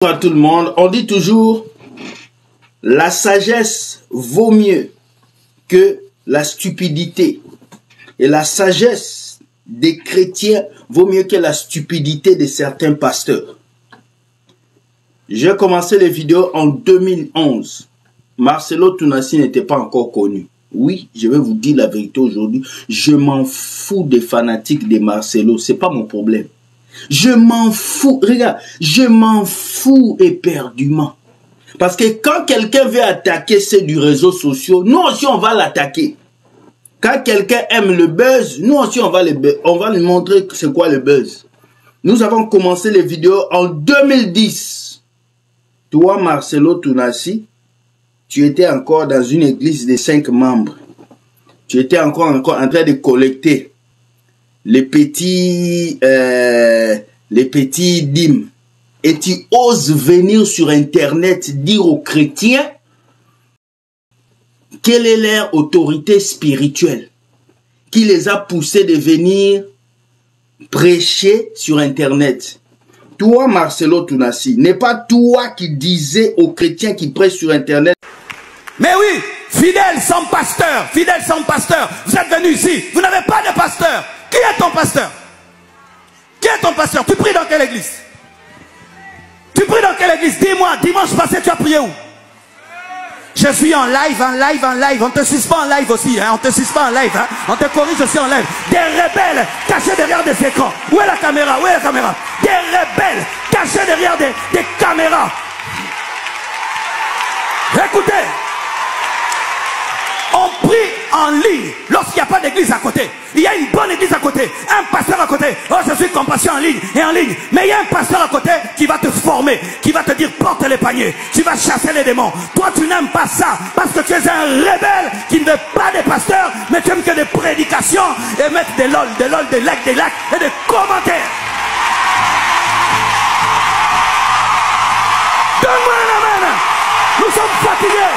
À tout le monde, on dit toujours la sagesse vaut mieux que la stupidité et la sagesse des chrétiens vaut mieux que la stupidité de certains pasteurs. J'ai commencé les vidéos en 2011. Marcelo Tounassi n'était pas encore connu. Oui, je vais vous dire la vérité aujourd'hui. Je m'en fous des fanatiques de Marcelo, c'est pas mon problème. Je m'en fous, regarde, je m'en fous éperdument. Parce que quand quelqu'un veut attaquer ceux du réseau social, nous aussi on va l'attaquer. Quand quelqu'un aime le buzz, nous aussi on va lui montrer c'est quoi le buzz. Nous avons commencé les vidéos en 2010. Toi, Marcelo Tounassi, tu étais encore dans une église de 5 membres. Tu étais encore en train de collecter les petits dîmes. Et tu oses venir sur Internet dire aux chrétiens quelle est leur autorité spirituelle qui les a poussés de venir prêcher sur Internet. Toi, Marcelo Tounassi, n'est pas toi qui disais aux chrétiens qui prêchent sur Internet. Mais oui, fidèle sans pasteur, vous êtes venus ici, vous n'avez pas de pasteur. Qui est ton pasteur? Qui est ton pasteur? Tu pries dans quelle église? Tu pries dans quelle église? Dis-moi, dimanche passé, tu as prié où? Je suis en live. On te suspend en live aussi, hein? On te suspend en live, hein? On te corrige aussi en live. Des rebelles cachés derrière des écrans. Où est la caméra? Où est la caméra? Des rebelles cachés derrière des caméras. Écoutez, on prie en ligne lorsqu'il n'y a pas d'église à côté. Il y a une bonne église à côté, un pasteur à côté. Oh, je suis compassion en ligne et en ligne. Mais il y a un pasteur à côté qui va te former, qui va te dire porte les paniers, tu vas chasser les démons. Toi, tu n'aimes pas ça parce que tu es un rebelle qui ne veut pas des pasteurs, mais tu aimes que des prédications et mettre des lol, des likes et des commentaires. Donne-moi un amen. Nous sommes fatigués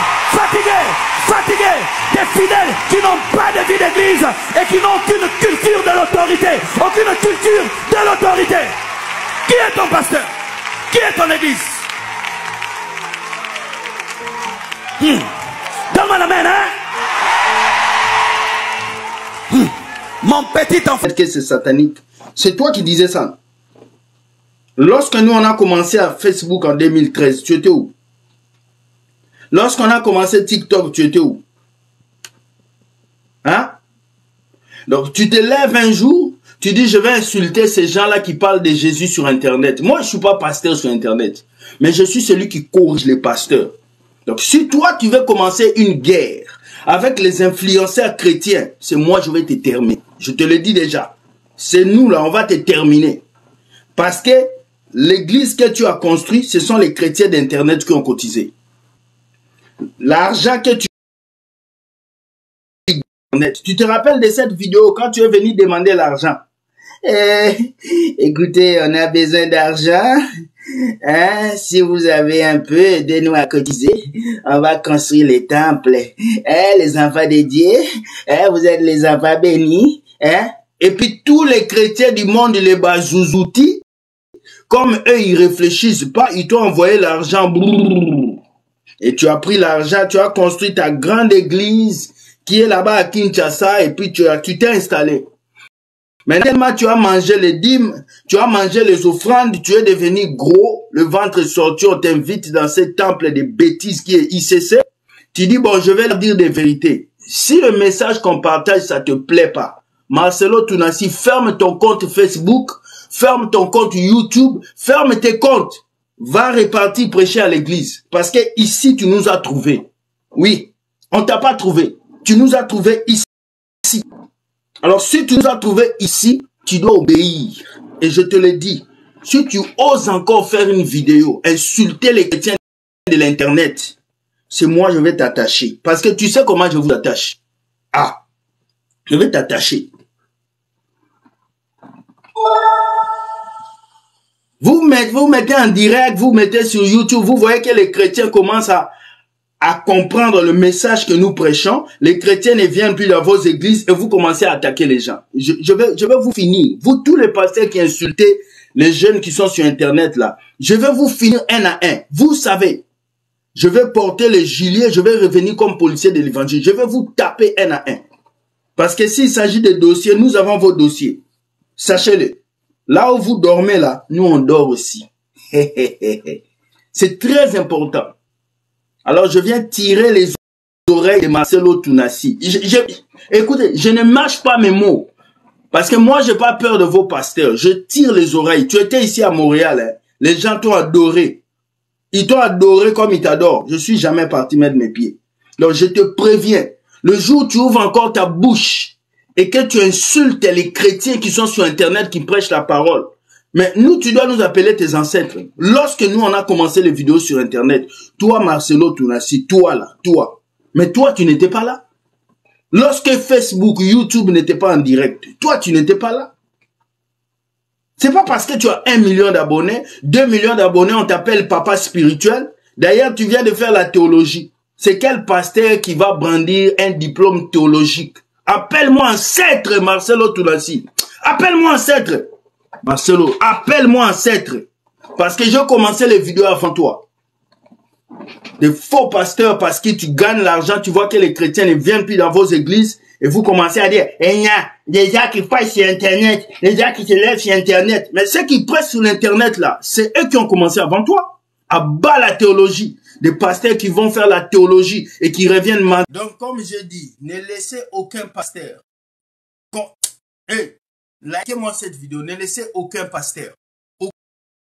des fidèles qui n'ont pas de vie d'église et qui n'ont aucune culture de l'autorité. Aucune culture de l'autorité. Qui est ton pasteur? Qui est ton église? Donne-moi l'amen, hein? Mon petit enfant. Que c'est satanique. C'est toi qui disais ça. Lorsque nous on a commencé à Facebook en 2013, tu étais où? Lorsqu'on a commencé TikTok, tu étais où? Hein? Donc, tu te lèves un jour, tu dis, je vais insulter ces gens-là qui parlent de Jésus sur Internet. Moi, je ne suis pas pasteur sur Internet, mais je suis celui qui corrige les pasteurs. Donc, si toi, tu veux commencer une guerre avec les influenceurs chrétiens, c'est moi, je vais te terminer. Je te le dis déjà. C'est nous, là, on va te terminer. Parce que l'église que tu as construite, ce sont les chrétiens d'Internet qui ont cotisé. L'argent que tu te rappelles de cette vidéo quand tu es venu demander l'argent. Écoutez, on a besoin d'argent. Hein? Si vous avez un peu, aidez-nous à cotiser. On va construire les temples. Les enfants de Dieu. Vous êtes les enfants bénis. Et puis tous les chrétiens du monde, les bazouzoutis, comme eux, ils réfléchissent pas, ils t'ont envoyé l'argent. Et tu as pris l'argent, tu as construit ta grande église qui est là-bas à Kinshasa et puis tu t'es installé. Maintenant, tu as mangé les dîmes, tu as mangé les offrandes, tu es devenu gros, le ventre est sorti, on t'invite dans ce temple de bêtises qui est ICC. Tu dis, bon, je vais leur dire des vérités. Si le message qu'on partage, ça te plaît pas, Marcelo Tounassi, ferme ton compte Facebook, ferme ton compte YouTube, ferme tes comptes. Va repartir prêcher à l'église. Parce que ici, tu nous as trouvés. Oui, on t'a pas trouvé. Tu nous as trouvés ici. Alors, si tu nous as trouvés ici, tu dois obéir. Et je te le dis, si tu oses encore faire une vidéo, insulter les chrétiens de l'Internet, c'est moi, je vais t'attacher. Parce que tu sais comment je vous attache. Ah, je vais t'attacher. Vous mettez en direct, vous mettez sur YouTube, vous voyez que les chrétiens commencent à comprendre le message que nous prêchons. Les chrétiens ne viennent plus dans vos églises et vous commencez à attaquer les gens. Je vais vous finir. Vous, tous les pasteurs qui insultez les jeunes qui sont sur Internet là, je vais vous finir un à un. Vous savez, je vais porter les gilets, je vais revenir comme policier de l'évangile. Je vais vous taper un à un. Parce que s'il s'agit de dossiers, nous avons vos dossiers. Sachez-le. Là où vous dormez là, nous on dort aussi. C'est très important. Alors je viens tirer les oreilles de Marcelo Tounassi. Écoutez, je ne mâche pas mes mots. Parce que moi, j'ai pas peur de vos pasteurs. Je tire les oreilles. Tu étais ici à Montréal. Hein. Les gens t'ont adoré. Ils t'ont adoré comme ils t'adorent. Je suis jamais parti mettre mes pieds. Donc, je te préviens. Le jour où tu ouvres encore ta bouche et que tu insultes les chrétiens qui sont sur Internet, qui prêchent la parole. Mais nous, tu dois nous appeler tes ancêtres. Lorsque nous, on a commencé les vidéos sur Internet, toi, Marcelo Tounassi, toi là, toi. Mais toi, tu n'étais pas là. Lorsque Facebook, YouTube n'était pas en direct, toi, tu n'étais pas là. C'est pas parce que tu as 1 million d'abonnés, 2 millions d'abonnés, on t'appelle papa spirituel. D'ailleurs, tu viens de faire la théologie. C'est quel pasteur qui va brandir un diplôme théologique? Appelle-moi ancêtre, Marcelo Tounassi. Appelle-moi ancêtre. Marcelo, appelle-moi ancêtre. Parce que j'ai commencé les vidéos avant toi. Des faux pasteurs parce que tu gagnes l'argent, tu vois que les chrétiens ne viennent plus dans vos églises et vous commencez à dire, il y a des gens qui fassent sur Internet, des gens qui se lèvent sur Internet. Mais ceux qui pressent sur l'Internet là, c'est eux qui ont commencé avant toi. À bas la théologie. Des pasteurs qui vont faire la théologie et qui reviennent mal. Donc comme je dis, ne laissez aucun pasteur. Likez-moi cette vidéo, ne laissez aucun pasteur,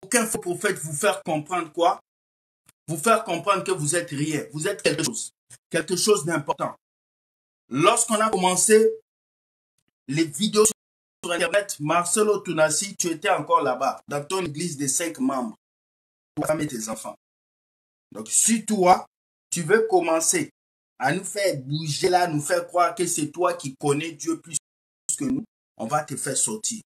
aucun faux prophète vous faire comprendre quoi? Vous faire comprendre que vous êtes rien, vous êtes quelque chose d'important. Lorsqu'on a commencé les vidéos sur Internet, Marcelo Tounassi, tu étais encore là-bas, dans ton église de 5 membres, pour femme et tes enfants. Donc, si toi, tu veux commencer à nous faire bouger là, nous faire croire que c'est toi qui connais Dieu plus que nous, on va te faire sortir.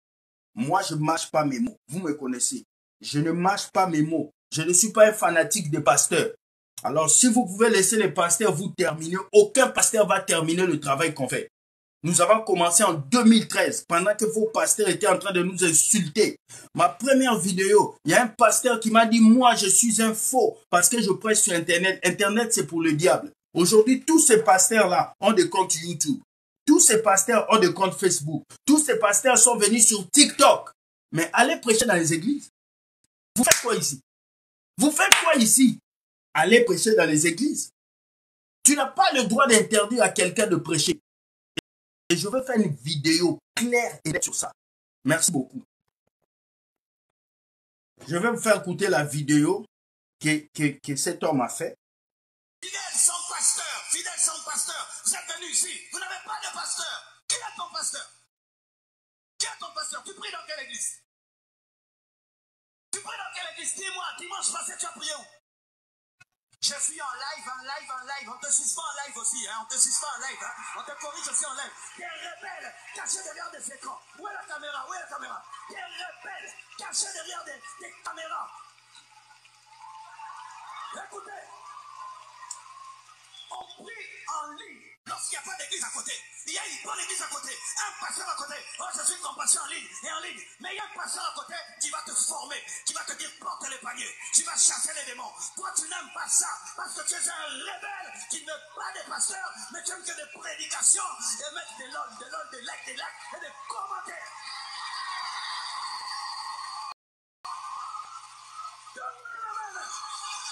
Moi, je ne mâche pas mes mots. Vous me connaissez. Je ne mâche pas mes mots. Je ne suis pas un fanatique des pasteurs. Alors, si vous pouvez laisser les pasteurs vous terminer, aucun pasteur va terminer le travail qu'on fait. Nous avons commencé en 2013, pendant que vos pasteurs étaient en train de nous insulter. Ma première vidéo, il y a un pasteur qui m'a dit, moi, je suis un faux parce que je prêche sur Internet. Internet, c'est pour le diable. Aujourd'hui, tous ces pasteurs-là ont des comptes YouTube. Tous ces pasteurs ont des comptes Facebook. Tous ces pasteurs sont venus sur TikTok. Mais allez prêcher dans les églises. Vous faites quoi ici? Vous faites quoi ici? Allez prêcher dans les églises. Tu n'as pas le droit d'interdire à quelqu'un de prêcher. Et je vais faire une vidéo claire et nette sur ça. Merci beaucoup. Je vais vous faire écouter la vidéo que cet homme a fait. Fidèle sans pasteur, vous êtes venu ici, vous n'avez pas de pasteur. Qui est ton pasteur? Qui est ton pasteur? Tu pries dans quelle église? Tu pries dans quelle église? Dis-moi, dimanche passé, tu as prié où? Je suis en live. On te suspend en live aussi, hein. On te suspend en live, hein. On te corrige aussi en live. Des rebelles cachés derrière des écrans. Où est la caméra? Où est la caméra? Des rebelles cachés derrière des caméras. Écoutez. On prie en ligne. Lorsqu'il n'y a pas d'église à côté, il y a une bonne église à côté, un pasteur à côté. Oh, je suis compassion en ligne et en ligne. Mais il y a un pasteur à côté qui va te former, qui va te dire porte les paniers, tu vas chasser les démons. Toi, tu n'aimes pas ça parce que tu es un rebelle qui ne veut pas des pasteurs, mais tu aimes que des prédications et mettre des likes et des commentaires.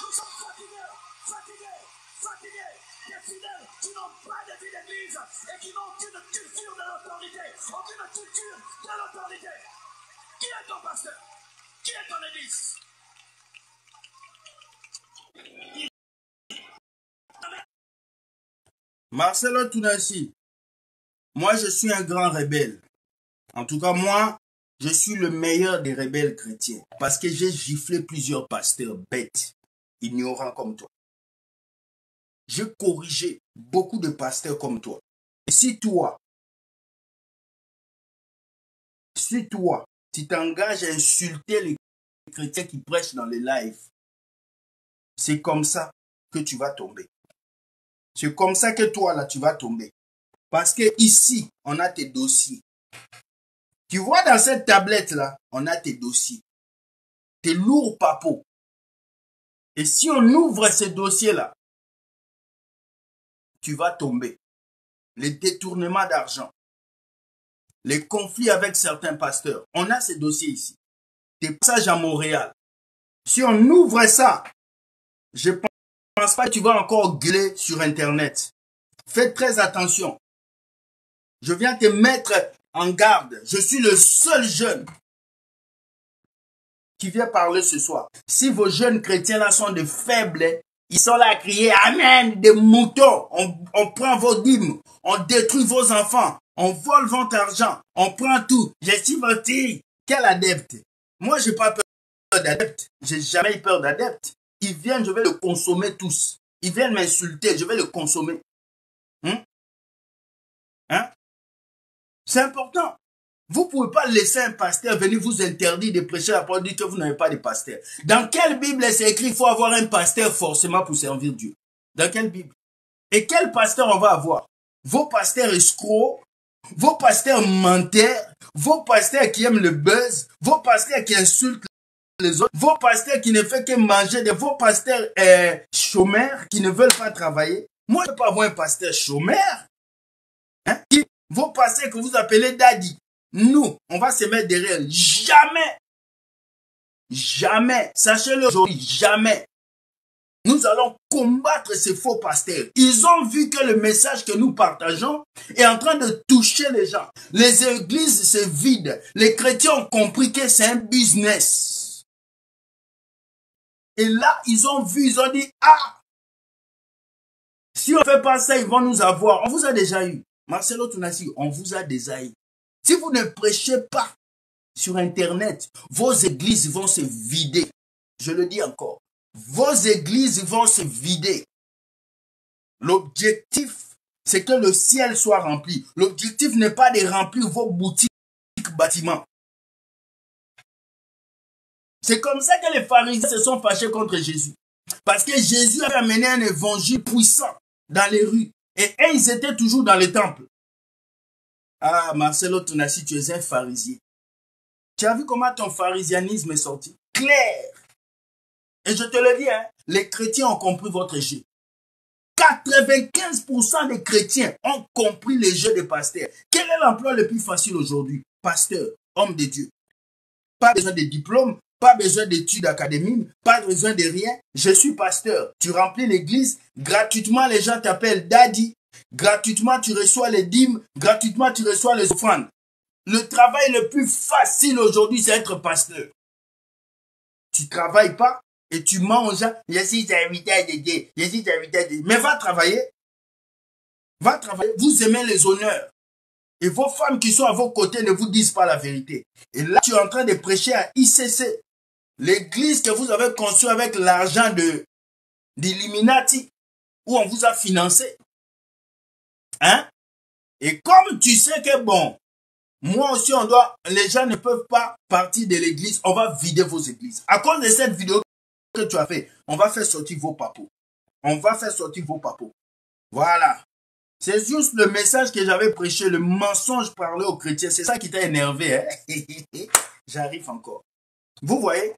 Nous sommes fatigués. Des fidèles qui n'ont pas de vie d'église et qui n'ont aucune culture de l'autorité. Aucune culture de l'autorité. Qui est ton pasteur? Qui est ton église? Marcelo Tounassi, moi je suis un grand rebelle. En tout cas, moi, je suis le meilleur des rebelles chrétiens. Parce que j'ai giflé plusieurs pasteurs bêtes, ignorants comme toi. J'ai corrigé beaucoup de pasteurs comme toi. Et si toi, tu t'engages à insulter les chrétiens qui prêchent dans les lives, c'est comme ça que tu vas tomber. C'est comme ça que toi, là, tu vas tomber. Parce que ici, on a tes dossiers. Tu vois dans cette tablette-là, on a tes dossiers. tes lourds papos. Et si on ouvre ces dossiers-là, tu vas tomber. Les détournements d'argent, les conflits avec certains pasteurs. On a ces dossiers ici. Des passages à Montréal. Si on ouvre ça, je pense pas que tu vas encore gueuler sur Internet. Fais très attention. Je viens te mettre en garde. Je suis le seul jeune qui vient parler ce soir. Si vos jeunes chrétiens là sont de faibles, ils sont là à crier Amen, des moutons. On prend vos dîmes, on détruit vos enfants, on vole votre argent, on prend tout. Je suis votre quel adepte? Moi, j'ai pas peur d'adeptes. J'ai jamais eu peur d'adeptes. Ils viennent, je vais le consommer tous. Ils viennent m'insulter, je vais le consommer. C'est important. Vous ne pouvez pas laisser un pasteur venir vous interdire de prêcher la parole, dire que vous n'avez pas de pasteur. Dans quelle Bible c'est écrit qu'il faut avoir un pasteur forcément pour servir Dieu? Dans quelle Bible? Et quel pasteur on va avoir? Vos pasteurs escrocs, vos pasteurs menteurs, vos pasteurs qui aiment le buzz, vos pasteurs qui insultent les autres, vos pasteurs qui ne font que manger, vos pasteurs chômeurs qui ne veulent pas travailler. Moi, je ne peux pas avoir un pasteur chômeur. Vos pasteurs que vous appelez daddy. Nous, on va se mettre derrière. Jamais. Jamais. Sachez-le aujourd'hui, jamais. Nous allons combattre ces faux pasteurs. Ils ont vu que le message que nous partageons est en train de toucher les gens. Les églises se vident. Les chrétiens ont compris que c'est un business. Et là, ils ont vu, ils ont dit, ah, si on ne fait pas ça, ils vont nous avoir. On vous a déjà eu. Marcelo Tounassi, on vous a déjà eu. Si vous ne prêchez pas sur Internet, vos églises vont se vider. Je le dis encore. Vos églises vont se vider. L'objectif, c'est que le ciel soit rempli. L'objectif n'est pas de remplir vos boutiques, bâtiments. C'est comme ça que les pharisiens se sont fâchés contre Jésus. Parce que Jésus avait amené un évangile puissant dans les rues. Et ils étaient toujours dans le temple. Ah, Marcelo Tounassi, tu es un pharisien. Tu as vu comment ton pharisianisme est sorti? Clair. Et je te le dis, hein, les chrétiens ont compris votre jeu. 95% des chrétiens ont compris le jeu des pasteurs. Quel est l'emploi le plus facile aujourd'hui? Pasteur, homme de Dieu. Pas besoin de diplôme, pas besoin d'études académiques, pas besoin de rien. Je suis pasteur. Tu remplis l'église, gratuitement les gens t'appellent daddy. Gratuitement tu reçois les dîmes, gratuitement tu reçois les offrandes. Le travail le plus facile aujourd'hui, c'est être pasteur. Tu travailles pas et tu manges. Je suis invité de Dieu, je suis invité de Dieu. Mais va travailler. Va travailler. Vous aimez les honneurs. Et vos femmes qui sont à vos côtés ne vous disent pas la vérité. Et là, tu es en train de prêcher à ICC. L'église que vous avez construite avec l'argent d'Illuminati, où on vous a financé. Hein? Et comme tu sais que bon, moi aussi les gens ne peuvent pas partir de l'église, on va vider vos églises. À cause de cette vidéo que tu as fait, on va faire sortir vos papos. On va faire sortir vos papos. Voilà. C'est juste le message que j'avais prêché, le mensonge parlé aux chrétiens. C'est ça qui t'a énervé, hein? J'arrive encore. Vous voyez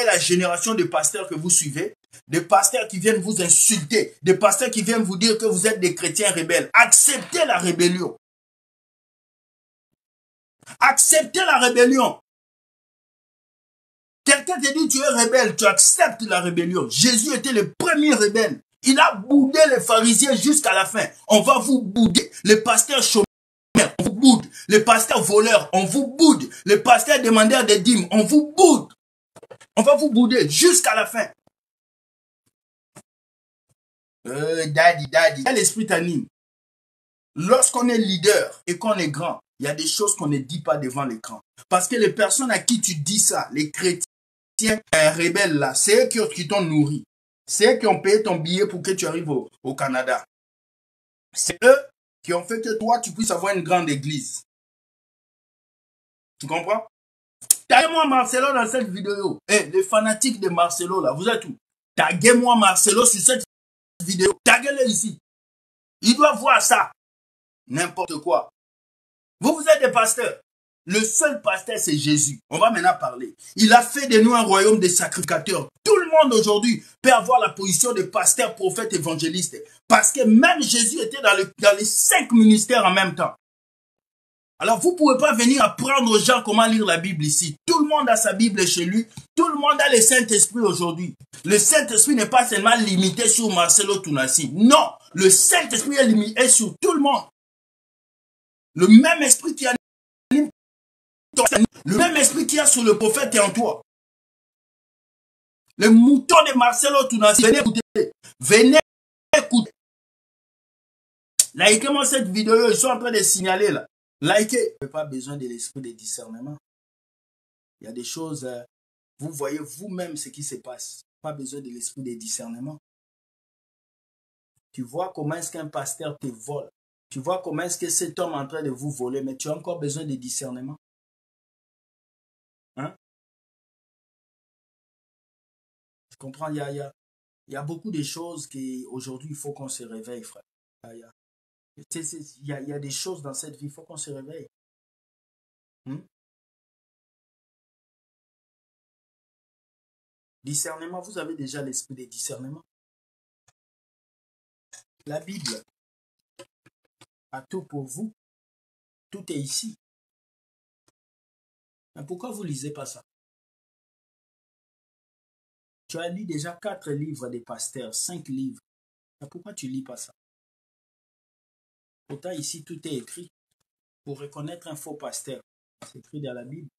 la génération de pasteurs que vous suivez, des pasteurs qui viennent vous insulter, des pasteurs qui viennent vous dire que vous êtes des chrétiens rebelles. Acceptez la rébellion. Acceptez la rébellion. Quelqu'un te dit tu es rebelle, tu acceptes la rébellion. Jésus était le premier rebelle. Il a boudé les pharisiens jusqu'à la fin. On va vous bouder. Les pasteurs chômeurs, on vous boude. Les pasteurs voleurs, on vous boude. Les pasteurs demandeurs des dîmes, on vous boude. On va vous bouder jusqu'à la fin. Daddy. L'esprit t'anime. Lorsqu'on est leader et qu'on est grand, il y a des choses qu'on ne dit pas devant l'écran. Parce que les personnes à qui tu dis ça, les chrétiens rebelles là, c'est eux qui t'ont nourri. C'est eux qui ont payé ton billet pour que tu arrives au Canada. C'est eux qui ont fait que toi, tu puisses avoir une grande église. Tu comprends? Taguez-moi Marcelo dans cette vidéo. Les fanatiques de Marcelo là, vous êtes où? Taguez-moi Marcelo sur cette vidéo. Taguez-le ici. Il doit voir ça. N'importe quoi. Vous êtes des pasteurs. Le seul pasteur, c'est Jésus. On va maintenant parler. Il a fait de nous un royaume de sacrificateurs. Tout le monde aujourd'hui peut avoir la position de pasteur, prophète, évangéliste. Parce que même Jésus était dans les 5 ministères en même temps. Alors, vous ne pouvez pas venir apprendre aux gens comment lire la Bible ici. Tout le monde a sa Bible chez lui. Tout le monde a le Saint-Esprit aujourd'hui. Le Saint-Esprit n'est pas seulement limité sur Marcelo Tounassi. Non, le Saint-Esprit est limité sur tout le monde. Le même esprit qui a le même esprit qu'il y a sur le prophète est en toi. Le mouton de Marcelo Tounassi, venez écouter. Venez écouter. Likez-moi cette vidéo, ils sont en train de signaler là. Likez. Vous n'avez pas besoin de l'esprit de discernement. Il y a des choses, vous voyez vous-même ce qui se passe. Pas besoin de l'esprit de discernement. Tu vois comment est-ce qu'un pasteur te vole. Tu vois comment est-ce que cet homme est en train de vous voler, mais tu as encore besoin de discernement. Hein? Tu comprends? Il y a beaucoup de choses qu'aujourd'hui, il faut qu'on se réveille, frère. Il y a des choses dans cette vie, il faut qu'on se réveille. Discernement, vous avez déjà l'esprit de discernement. La Bible a tout pour vous. Tout est ici. Mais pourquoi vous ne lisez pas ça? Tu as lu déjà 4 livres des pasteurs, 5 livres. Mais pourquoi tu ne lis pas ça? Pourtant, ici, tout est écrit. Pour reconnaître un faux pasteur, c'est écrit dans la Bible.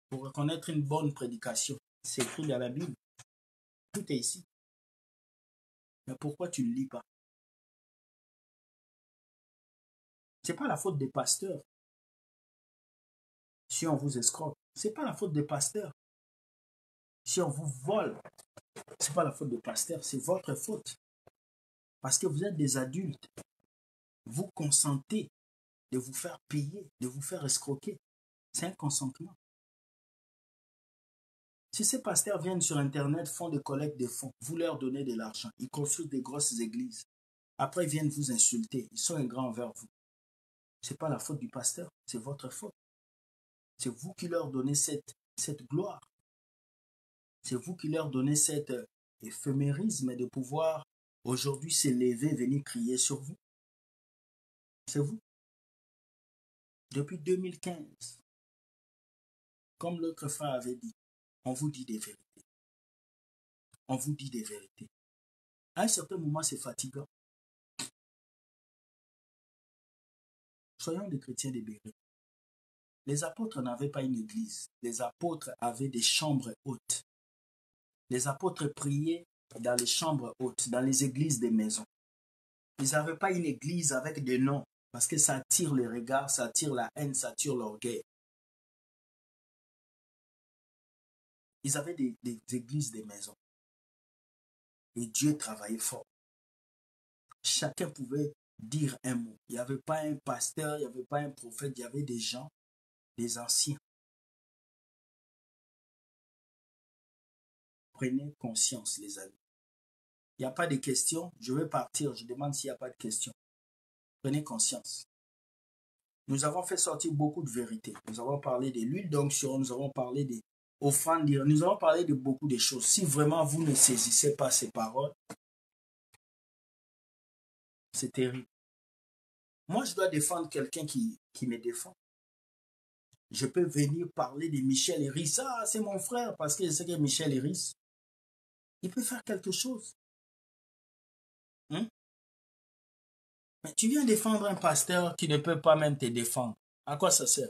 Pour reconnaître une bonne prédication, c'est écrit dans la Bible. Tout est ici. Mais pourquoi tu ne lis pas? Ce n'est pas la faute des pasteurs. Si on vous escroque, ce n'est pas la faute des pasteurs. Si on vous vole, ce n'est pas la faute des pasteurs, c'est votre faute. Parce que vous êtes des adultes. Vous consentez de vous faire payer, de vous faire escroquer. C'est un consentement. Si ces pasteurs viennent sur Internet, font des collectes de fonds, vous leur donnez de l'argent, ils construisent des grosses églises. Après, ils viennent vous insulter, ils sont ingrats envers vous. Ce n'est pas la faute du pasteur, c'est votre faute. C'est vous qui leur donnez cette gloire. C'est vous qui leur donnez cet éphémérisme de pouvoir aujourd'hui s'élever, venir crier sur vous. C'est vous. Depuis 2015, comme l'autre frère avait dit, on vous dit des vérités. On vous dit des vérités. À un certain moment, c'est fatigant. Soyons des chrétiens libérés. Les apôtres n'avaient pas une église. Les apôtres avaient des chambres hautes. Les apôtres priaient dans les chambres hautes, dans les églises des maisons. Ils n'avaient pas une église avec des noms, parce que ça attire les regards, ça attire la haine, ça attire l'orgueil. Ils avaient des églises des maisons. Et Dieu travaillait fort. Chacun pouvait dire un mot. Il n'y avait pas un pasteur, il n'y avait pas un prophète, il y avait des gens, des anciens. Prenez conscience, les amis. Il n'y a pas de questions. Je vais partir. Je demande s'il n'y a pas de questions. Prenez conscience. Nous avons fait sortir beaucoup de vérités. Nous avons parlé de l'huile d'onction. Nous avons parlé des offrandes. Nous avons parlé de beaucoup de choses. Si vraiment vous ne saisissez pas ces paroles, c'est terrible. Moi, je dois défendre quelqu'un qui me défend. Je peux venir parler de Michel Héris. Ah, c'est mon frère, parce que je sais que Michel Héris, il peut faire quelque chose. Mais tu viens défendre un pasteur qui ne peut pas même te défendre. À quoi ça sert?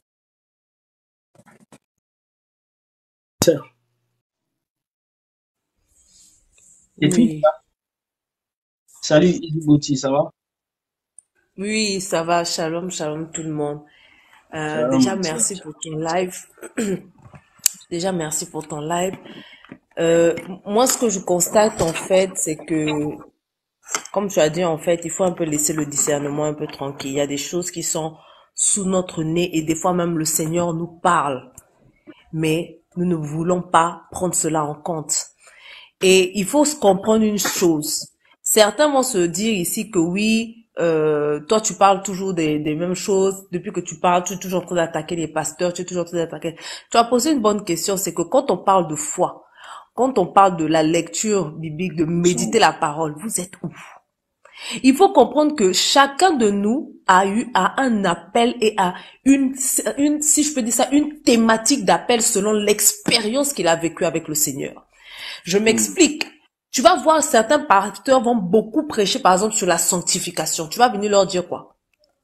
Et puis, Oui, salut Idibouti, ça va? oui, ça va. Shalom, shalom tout le monde. Déjà, Shalom. merci pour ton live. Déjà, merci pour ton live. Moi, ce que je constate, en fait, c'est que, comme tu as dit, en fait, il faut un peu laisser le discernement un peu tranquille. Il y a des choses qui sont sous notre nez et des fois même le Seigneur nous parle. Mais nous ne voulons pas prendre cela en compte. Et il faut se comprendre une chose. Certains vont se dire ici que oui, toi, tu parles toujours des mêmes choses. Depuis que tu parles, tu es toujours en train d'attaquer les pasteurs, tu es toujours en train d'attaquer. Tu as posé une bonne question, c'est que quand on parle de foi, quand on parle de la lecture biblique, de méditer la parole, vous êtes où? Il faut comprendre que chacun de nous a un appel et a si je peux dire ça, une thématique d'appel selon l'expérience qu'il a vécue avec le Seigneur. Je m'explique. Tu vas voir certains pasteurs vont beaucoup prêcher, par exemple, sur la sanctification. Tu vas venir leur dire quoi?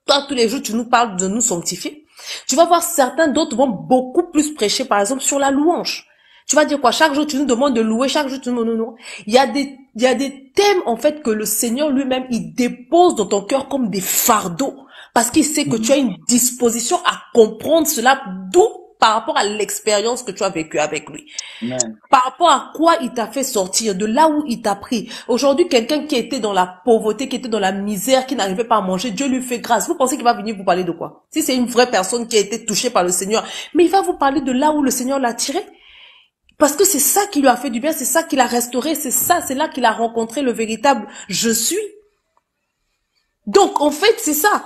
Toi, tous les jours, tu nous parles de nous sanctifier. Tu vas voir certains d'autres vont beaucoup plus prêcher, par exemple, sur la louange. Tu vas dire quoi? Chaque jour, tu nous demandes de louer, chaque jour, tu nous demandes. Il y a des thèmes, en fait, que le Seigneur lui-même, il dépose dans ton cœur comme des fardeaux. Parce qu'il sait que tu as une disposition à comprendre cela, d'où par rapport à l'expérience que tu as vécue avec lui. Amen. Par rapport à quoi il t'a fait sortir, de là où il t'a pris. Aujourd'hui, quelqu'un qui était dans la pauvreté, qui était dans la misère, qui n'arrivait pas à manger, Dieu lui fait grâce. Vous pensez qu'il va venir vous parler de quoi? Si c'est une vraie personne qui a été touchée par le Seigneur, mais il va vous parler de là où le Seigneur l'a tiré. Parce que c'est ça qui lui a fait du bien, c'est ça qui l'a restauré, c'est là qu'il a rencontré le véritable je suis. Donc, en fait, c'est ça.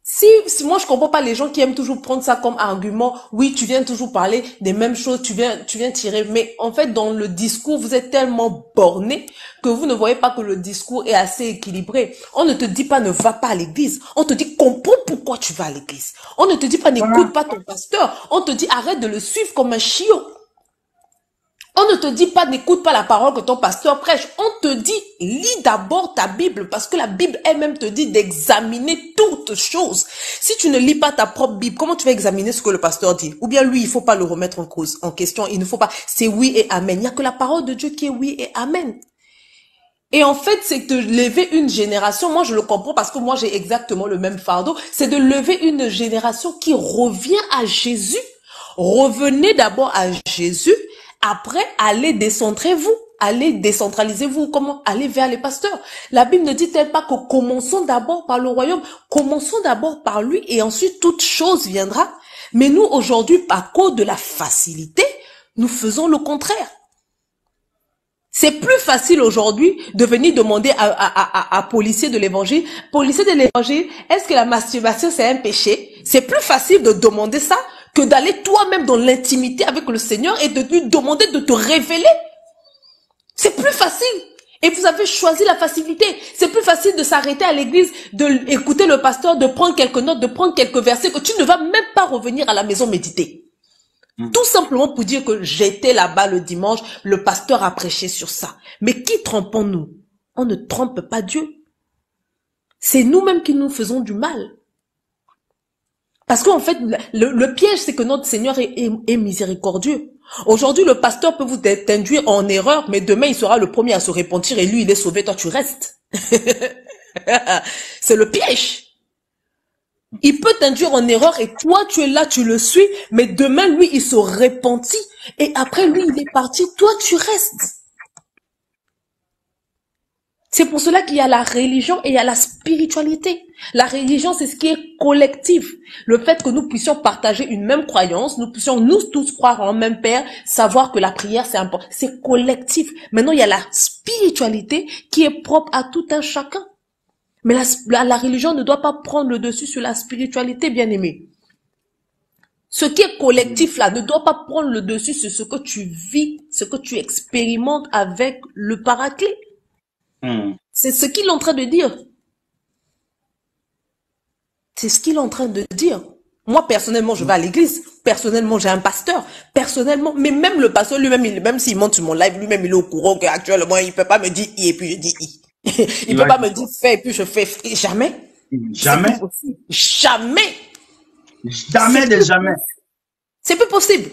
Si moi je comprends pas les gens qui aiment toujours prendre ça comme argument, oui, tu viens toujours parler des mêmes choses, tu viens tirer, mais en fait dans le discours vous êtes tellement borné que vous ne voyez pas que le discours est assez équilibré. On ne te dit pas ne va pas à l'église, on te dit comprends pourquoi tu vas à l'église. On ne te dit pas n'écoute pas ton pasteur, on te dit arrête de le suivre comme un chiot. On ne te dit pas, n'écoute pas la parole que ton pasteur prêche. On te dit, lis d'abord ta Bible, parce que la Bible elle-même te dit d'examiner toutes choses. Si tu ne lis pas ta propre Bible, comment tu vas examiner ce que le pasteur dit? Ou bien lui, il faut pas le remettre en cause, en question. Il ne faut pas, c'est oui et amen. Il n'y a que la parole de Dieu qui est oui et amen. Et en fait, c'est de lever une génération, moi je le comprends parce que moi j'ai exactement le même fardeau, c'est de lever une génération qui revient à Jésus. Revenez d'abord à Jésus. Après, allez décentrez-vous, allez décentralisez-vous, comment? Allez vers les pasteurs. La Bible ne dit-elle pas que commençons d'abord par le royaume, commençons d'abord par lui et ensuite toute chose viendra. Mais nous, aujourd'hui, à cause de la facilité, nous faisons le contraire. C'est plus facile aujourd'hui de venir demander à policier de l'évangile, est-ce que la masturbation c'est un péché? C'est plus facile de demander ça que d'aller toi-même dans l'intimité avec le Seigneur et de lui demander de te révéler. C'est plus facile. Et vous avez choisi la facilité. C'est plus facile de s'arrêter à l'église, d'écouter le pasteur, de prendre quelques notes, de prendre quelques versets que tu ne vas même pas revenir à la maison méditer. Tout simplement pour dire que j'étais là-bas le dimanche, le pasteur a prêché sur ça. Mais qui trompons-nous? On ne trompe pas Dieu. C'est nous-mêmes qui nous faisons du mal. Parce qu'en fait, le piège, c'est que notre Seigneur est miséricordieux. Aujourd'hui, le pasteur peut vous induire en erreur, mais demain, il sera le premier à se repentir et lui, il est sauvé, toi, tu restes. C'est le piège. Il peut t'induire en erreur et toi, tu es là, tu le suis, mais demain, lui, il se repentit et après, lui, il est parti, toi, tu restes. C'est pour cela qu'il y a la religion et il y a la spiritualité. La religion, c'est ce qui est collectif. Le fait que nous puissions partager une même croyance, nous puissions nous tous croire en un même Père, savoir que la prière, c'est important. C'est collectif. Maintenant, il y a la spiritualité qui est propre à tout un chacun. Mais la religion ne doit pas prendre le dessus sur la spiritualité, bien aimé. Ce qui est collectif là ne doit pas prendre le dessus sur ce que tu vis, ce que tu expérimentes avec le Paraclet. C'est ce qu'il est en train de dire. C'est ce qu'il est en train de dire. Moi, personnellement, je vais à l'église. Personnellement, j'ai un pasteur. Personnellement, mais même le pasteur lui-même, même s'il monte sur mon live, lui-même, il est au courant qu'actuellement, il peut pas me dire I et puis je dis I. Il peut pas me dire fais et puis je fais. Jamais. Jamais. Jamais. Jamais de jamais. C'est plus possible.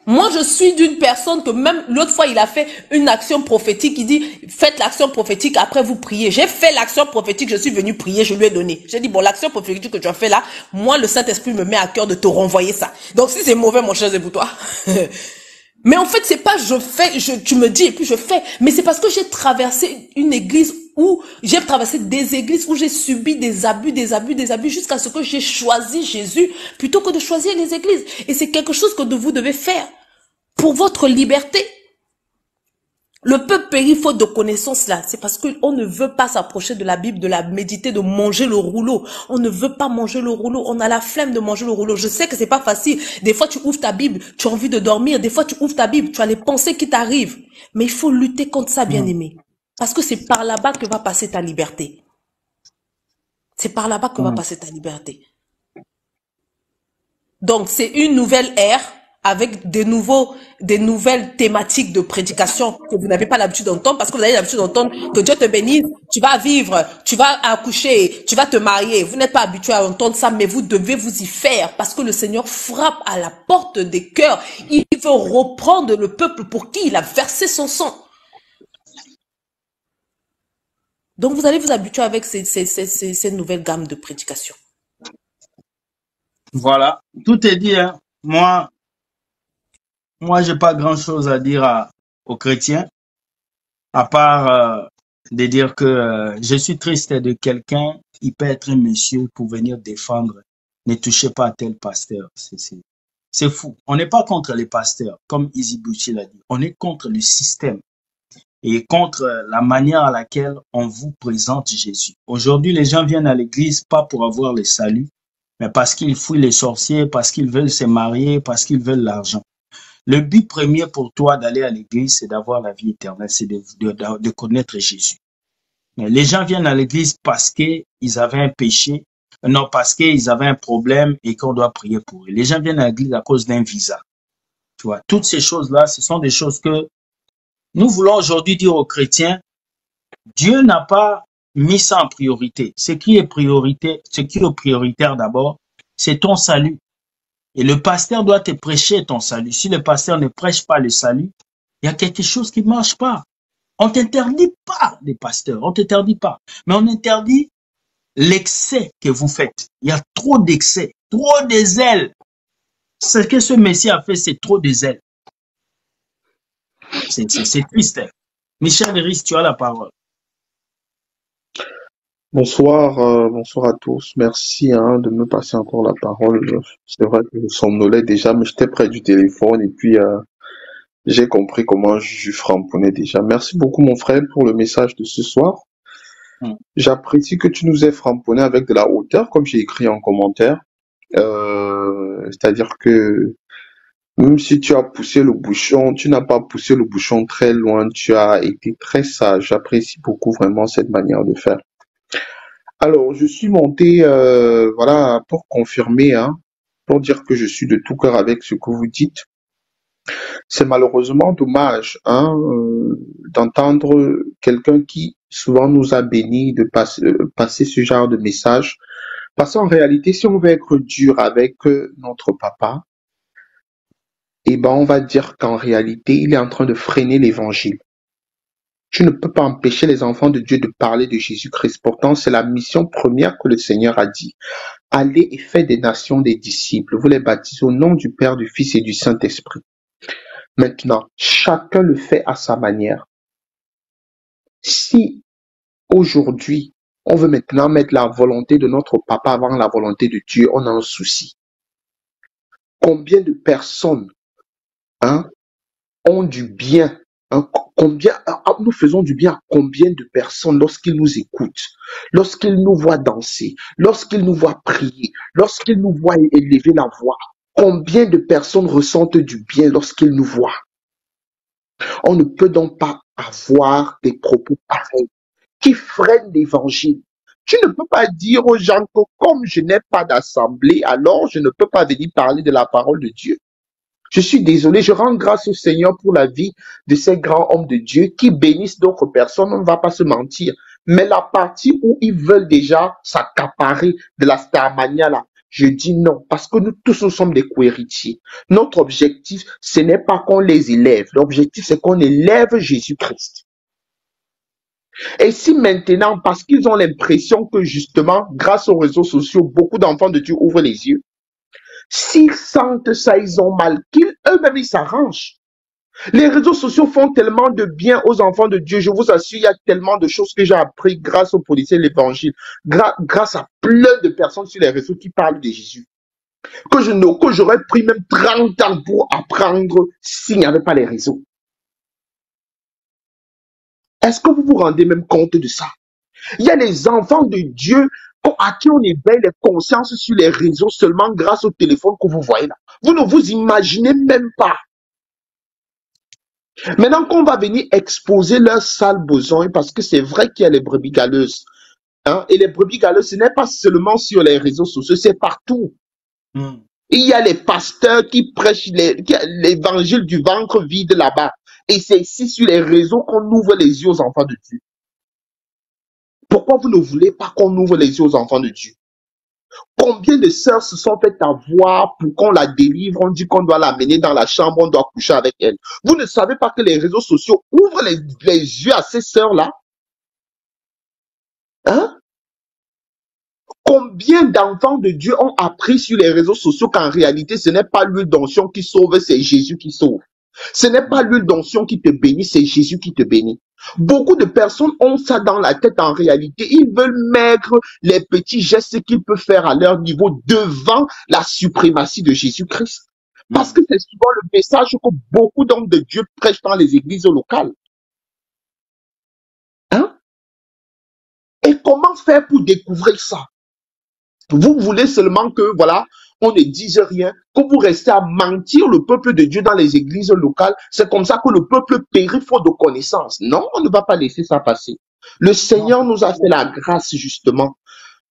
Moi, je suis d'une personne que même l'autre fois, il a fait une action prophétique. Il dit, faites l'action prophétique, après vous priez. J'ai fait l'action prophétique, je suis venu prier, je lui ai donné. J'ai dit, bon, l'action prophétique que tu as fait là, moi, le Saint-Esprit me met à cœur de te renvoyer ça. Donc, si c'est mauvais, mon cher, c'est pour toi. Mais en fait, c'est pas tu me dis et puis je fais. Mais c'est parce que j'ai traversé une église j'ai traversé des églises où j'ai subi des abus jusqu'à ce que j'ai choisi Jésus plutôt que de choisir les églises. Et c'est quelque chose que vous devez faire pour votre liberté. Le peuple périt faute de connaissance là. C'est parce qu'on ne veut pas s'approcher de la Bible, de la méditer, de manger le rouleau. On ne veut pas manger le rouleau. On a la flemme de manger le rouleau. Je sais que c'est pas facile. Des fois, tu ouvres ta Bible, tu as envie de dormir. Des fois, tu ouvres ta Bible, tu as les pensées qui t'arrivent. Mais il faut lutter contre ça, bien aimé. Parce que c'est par là-bas que va passer ta liberté. C'est par là-bas que va passer ta liberté. Donc, c'est une nouvelle ère avec des nouvelles thématiques de prédication que vous n'avez pas l'habitude d'entendre parce que vous avez l'habitude d'entendre que Dieu te bénisse, tu vas vivre, tu vas accoucher, tu vas te marier. Vous n'êtes pas habitué à entendre ça, mais vous devez vous y faire parce que le Seigneur frappe à la porte des cœurs. Il veut reprendre le peuple pour qui il a versé son sang. Donc, vous allez vous habituer avec ces nouvelles gammes de prédication. Voilà, tout est dit, hein. Moi, j'ai pas grand-chose à dire aux chrétiens, à part de dire que je suis triste de quelqu'un qui peut être un monsieur pour venir défendre. Ne touchez pas à tel pasteur. C'est fou. On n'est pas contre les pasteurs, comme Easy Bouchi l'a dit. On est contre le système et contre la manière à laquelle on vous présente Jésus. Aujourd'hui, les gens viennent à l'église pas pour avoir le salut, mais parce qu'ils fouillent les sorciers, parce qu'ils veulent se marier, parce qu'ils veulent l'argent. Le but premier pour toi d'aller à l'église, c'est d'avoir la vie éternelle, c'est de connaître Jésus. Mais les gens viennent à l'église parce qu'ils avaient un péché, non, parce qu'ils avaient un problème et qu'on doit prier pour eux. Les gens viennent à l'église à cause d'un visa. Tu vois, toutes ces choses-là, ce sont des choses que nous voulons aujourd'hui dire aux chrétiens. Dieu n'a pas mis ça en priorité. Ce qui est prioritaire d'abord, c'est ton salut. Et le pasteur doit te prêcher ton salut. Si le pasteur ne prêche pas le salut, il y a quelque chose qui ne marche pas. On t'interdit pas, les pasteurs, on t'interdit pas. Mais on interdit l'excès que vous faites. Il y a trop d'excès, trop de zèle. Ce que ce Messie a fait, c'est trop de zèle. C'est triste. Michel Riss, tu as la parole. Bonsoir, bonsoir à tous. Merci de me passer encore la parole. C'est vrai que je somnolais déjà, mais j'étais près du téléphone et puis j'ai compris comment je framponnais déjà. Merci beaucoup mon frère pour le message de ce soir. J'apprécie que tu nous aies framponné avec de la hauteur, comme j'ai écrit en commentaire. C'est-à-dire que même si tu as poussé le bouchon, tu n'as pas poussé le bouchon très loin, tu as été très sage. J'apprécie beaucoup vraiment cette manière de faire. Alors, je suis monté, voilà, pour confirmer, pour dire que je suis de tout cœur avec ce que vous dites. C'est malheureusement dommage, d'entendre quelqu'un qui souvent nous a bénis de passer ce genre de message. Parce qu'en réalité, si on veut être dur avec notre papa, eh ben, on va dire qu'en réalité, il est en train de freiner l'évangile. Tu ne peux pas empêcher les enfants de Dieu de parler de Jésus-Christ. Pourtant, c'est la mission première que le Seigneur a dit. Allez et faites des nations des disciples. Vous les baptisez au nom du Père, du Fils et du Saint-Esprit. Maintenant, chacun le fait à sa manière. Si aujourd'hui, on veut maintenant mettre la volonté de notre papa avant la volonté de Dieu, on a un souci. Combien de personnes ont du bien? Nous faisons du bien à combien de personnes lorsqu'ils nous écoutent, lorsqu'ils nous voient danser, lorsqu'ils nous voient prier, lorsqu'ils nous voient élever la voix? Combien de personnes ressentent du bien lorsqu'ils nous voient? On ne peut donc pas avoir des propos pareils qui freinent l'évangile. Tu ne peux pas dire aux gens que comme je n'ai pas d'assemblée, alors je ne peux pas venir parler de la parole de Dieu. Je suis désolé, je rends grâce au Seigneur pour la vie de ces grands hommes de Dieu qui bénissent d'autres personnes, on ne va pas se mentir. Mais la partie où ils veulent déjà s'accaparer de la starmania là, je dis non, parce que nous tous nous sommes des co-héritiers. Notre objectif, ce n'est pas qu'on les élève, l'objectif c'est qu'on élève Jésus-Christ. Et si maintenant, parce qu'ils ont l'impression que justement, grâce aux réseaux sociaux, beaucoup d'enfants de Dieu ouvrent les yeux, s'ils sentent ça, ils ont mal, eux-mêmes, ils s'arrangent. Les réseaux sociaux font tellement de bien aux enfants de Dieu. Je vous assure, il y a tellement de choses que j'ai appris grâce aux policiers de l'évangile, grâce à plein de personnes sur les réseaux qui parlent de Jésus. Que j'aurais pris même 30 ans pour apprendre s'il n'y avait pas les réseaux. Est-ce que vous vous rendez même compte de ça? Il y a les enfants de Dieu à qui on éveille les consciences sur les réseaux seulement grâce au téléphone que vous voyez là. Vous ne vous imaginez même pas. Maintenant qu'on va venir exposer leurs sales besoins, parce que c'est vrai qu'il y a les brebis galeuses. Hein, et les brebis galeuses, ce n'est pas seulement sur les réseaux sociaux, c'est partout. Il y a les pasteurs qui prêchent l'évangile du ventre vide là-bas. Et c'est ici sur les réseaux qu'on ouvre les yeux aux enfants de Dieu. Pourquoi vous ne voulez pas qu'on ouvre les yeux aux enfants de Dieu? Combien de sœurs se sont faites avoir pour qu'on la délivre? On dit qu'on doit l'amener dans la chambre, on doit coucher avec elle. Vous ne savez pas que les réseaux sociaux ouvrent les yeux à ces sœurs-là? Hein? Combien d'enfants de Dieu ont appris sur les réseaux sociaux qu'en réalité, ce n'est pas l'huile d'onction qui sauve, c'est Jésus qui sauve. Ce n'est pas l'huile d'onction qui te bénit, c'est Jésus qui te bénit. Beaucoup de personnes ont ça dans la tête en réalité. Ils veulent mettre les petits gestes qu'ils peuvent faire à leur niveau devant la suprématie de Jésus-Christ. Parce que c'est souvent le message que beaucoup d'hommes de Dieu prêchent dans les églises locales. Hein? Et comment faire pour découvrir ça? Vous voulez seulement que, voilà, on ne dise rien, que vous restez à mentir le peuple de Dieu dans les églises locales. C'est comme ça que le peuple périt faute de connaissance. Non, on ne va pas laisser ça passer. Le Seigneur nous a fait la grâce, justement.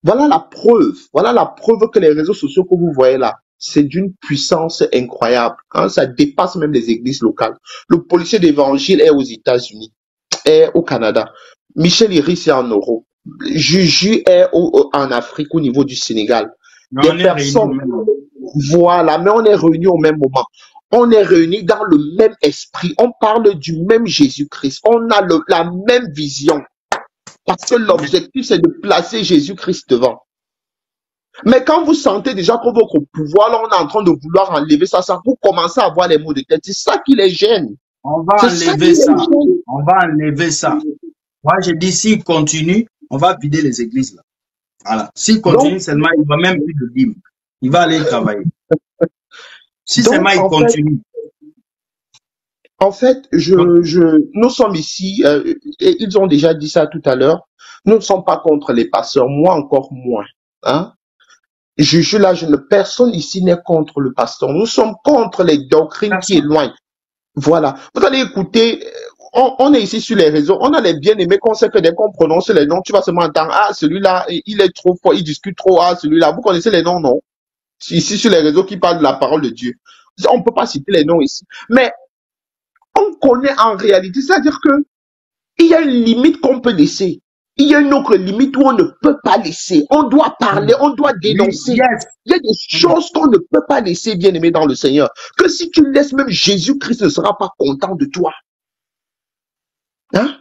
Voilà la preuve que les réseaux sociaux que vous voyez là, c'est d'une puissance incroyable. Hein, ça dépasse même les églises locales. Le policier d'évangile est aux États-Unis, est au Canada. Michel Iris est en Europe. Juju est en Afrique au niveau du Sénégal. Des personnes, voilà, mais on est réunis au même moment. On est réunis dans le même esprit. On parle du même Jésus-Christ. On a la même vision. Parce que l'objectif, c'est de placer Jésus-Christ devant. Mais quand vous sentez déjà que votre pouvoir, là, on est en train de vouloir enlever ça, vous commencez à avoir les maux de tête. C'est ça qui les gêne. On va enlever ça. On va enlever ça. Moi, je dis, s'il continue, on va vider les églises là. Voilà. S'il continue seulement, il va même plus de dîmes. Il va aller travailler. Si seulement il continue. En fait, nous sommes ici, et ils ont déjà dit ça tout à l'heure, nous ne sommes pas contre les pasteurs, moi encore moins. Hein? Personne ici n'est contre le pasteur. Nous sommes contre les doctrines qui éloignent. Voilà. Vous allez écouter, on est ici sur les réseaux, on a les bien-aimés qu'on sait que dès qu'on prononce les noms, tu vas seulement entendre, ah, celui-là, il est trop fort, il discute trop, ah, celui-là. Vous connaissez les noms, non? Ici sur les réseaux qui parlent de la parole de Dieu. On ne peut pas citer les noms ici. Mais on connaît en réalité, c'est-à-dire que il y a une limite qu'on peut laisser. Il y a une autre limite où on ne peut pas laisser. On doit parler, on doit dénoncer. Il y a des choses qu'on ne peut pas laisser, bien aimé dans le Seigneur. Que si tu laisses, même Jésus-Christ ne sera pas content de toi. Hein?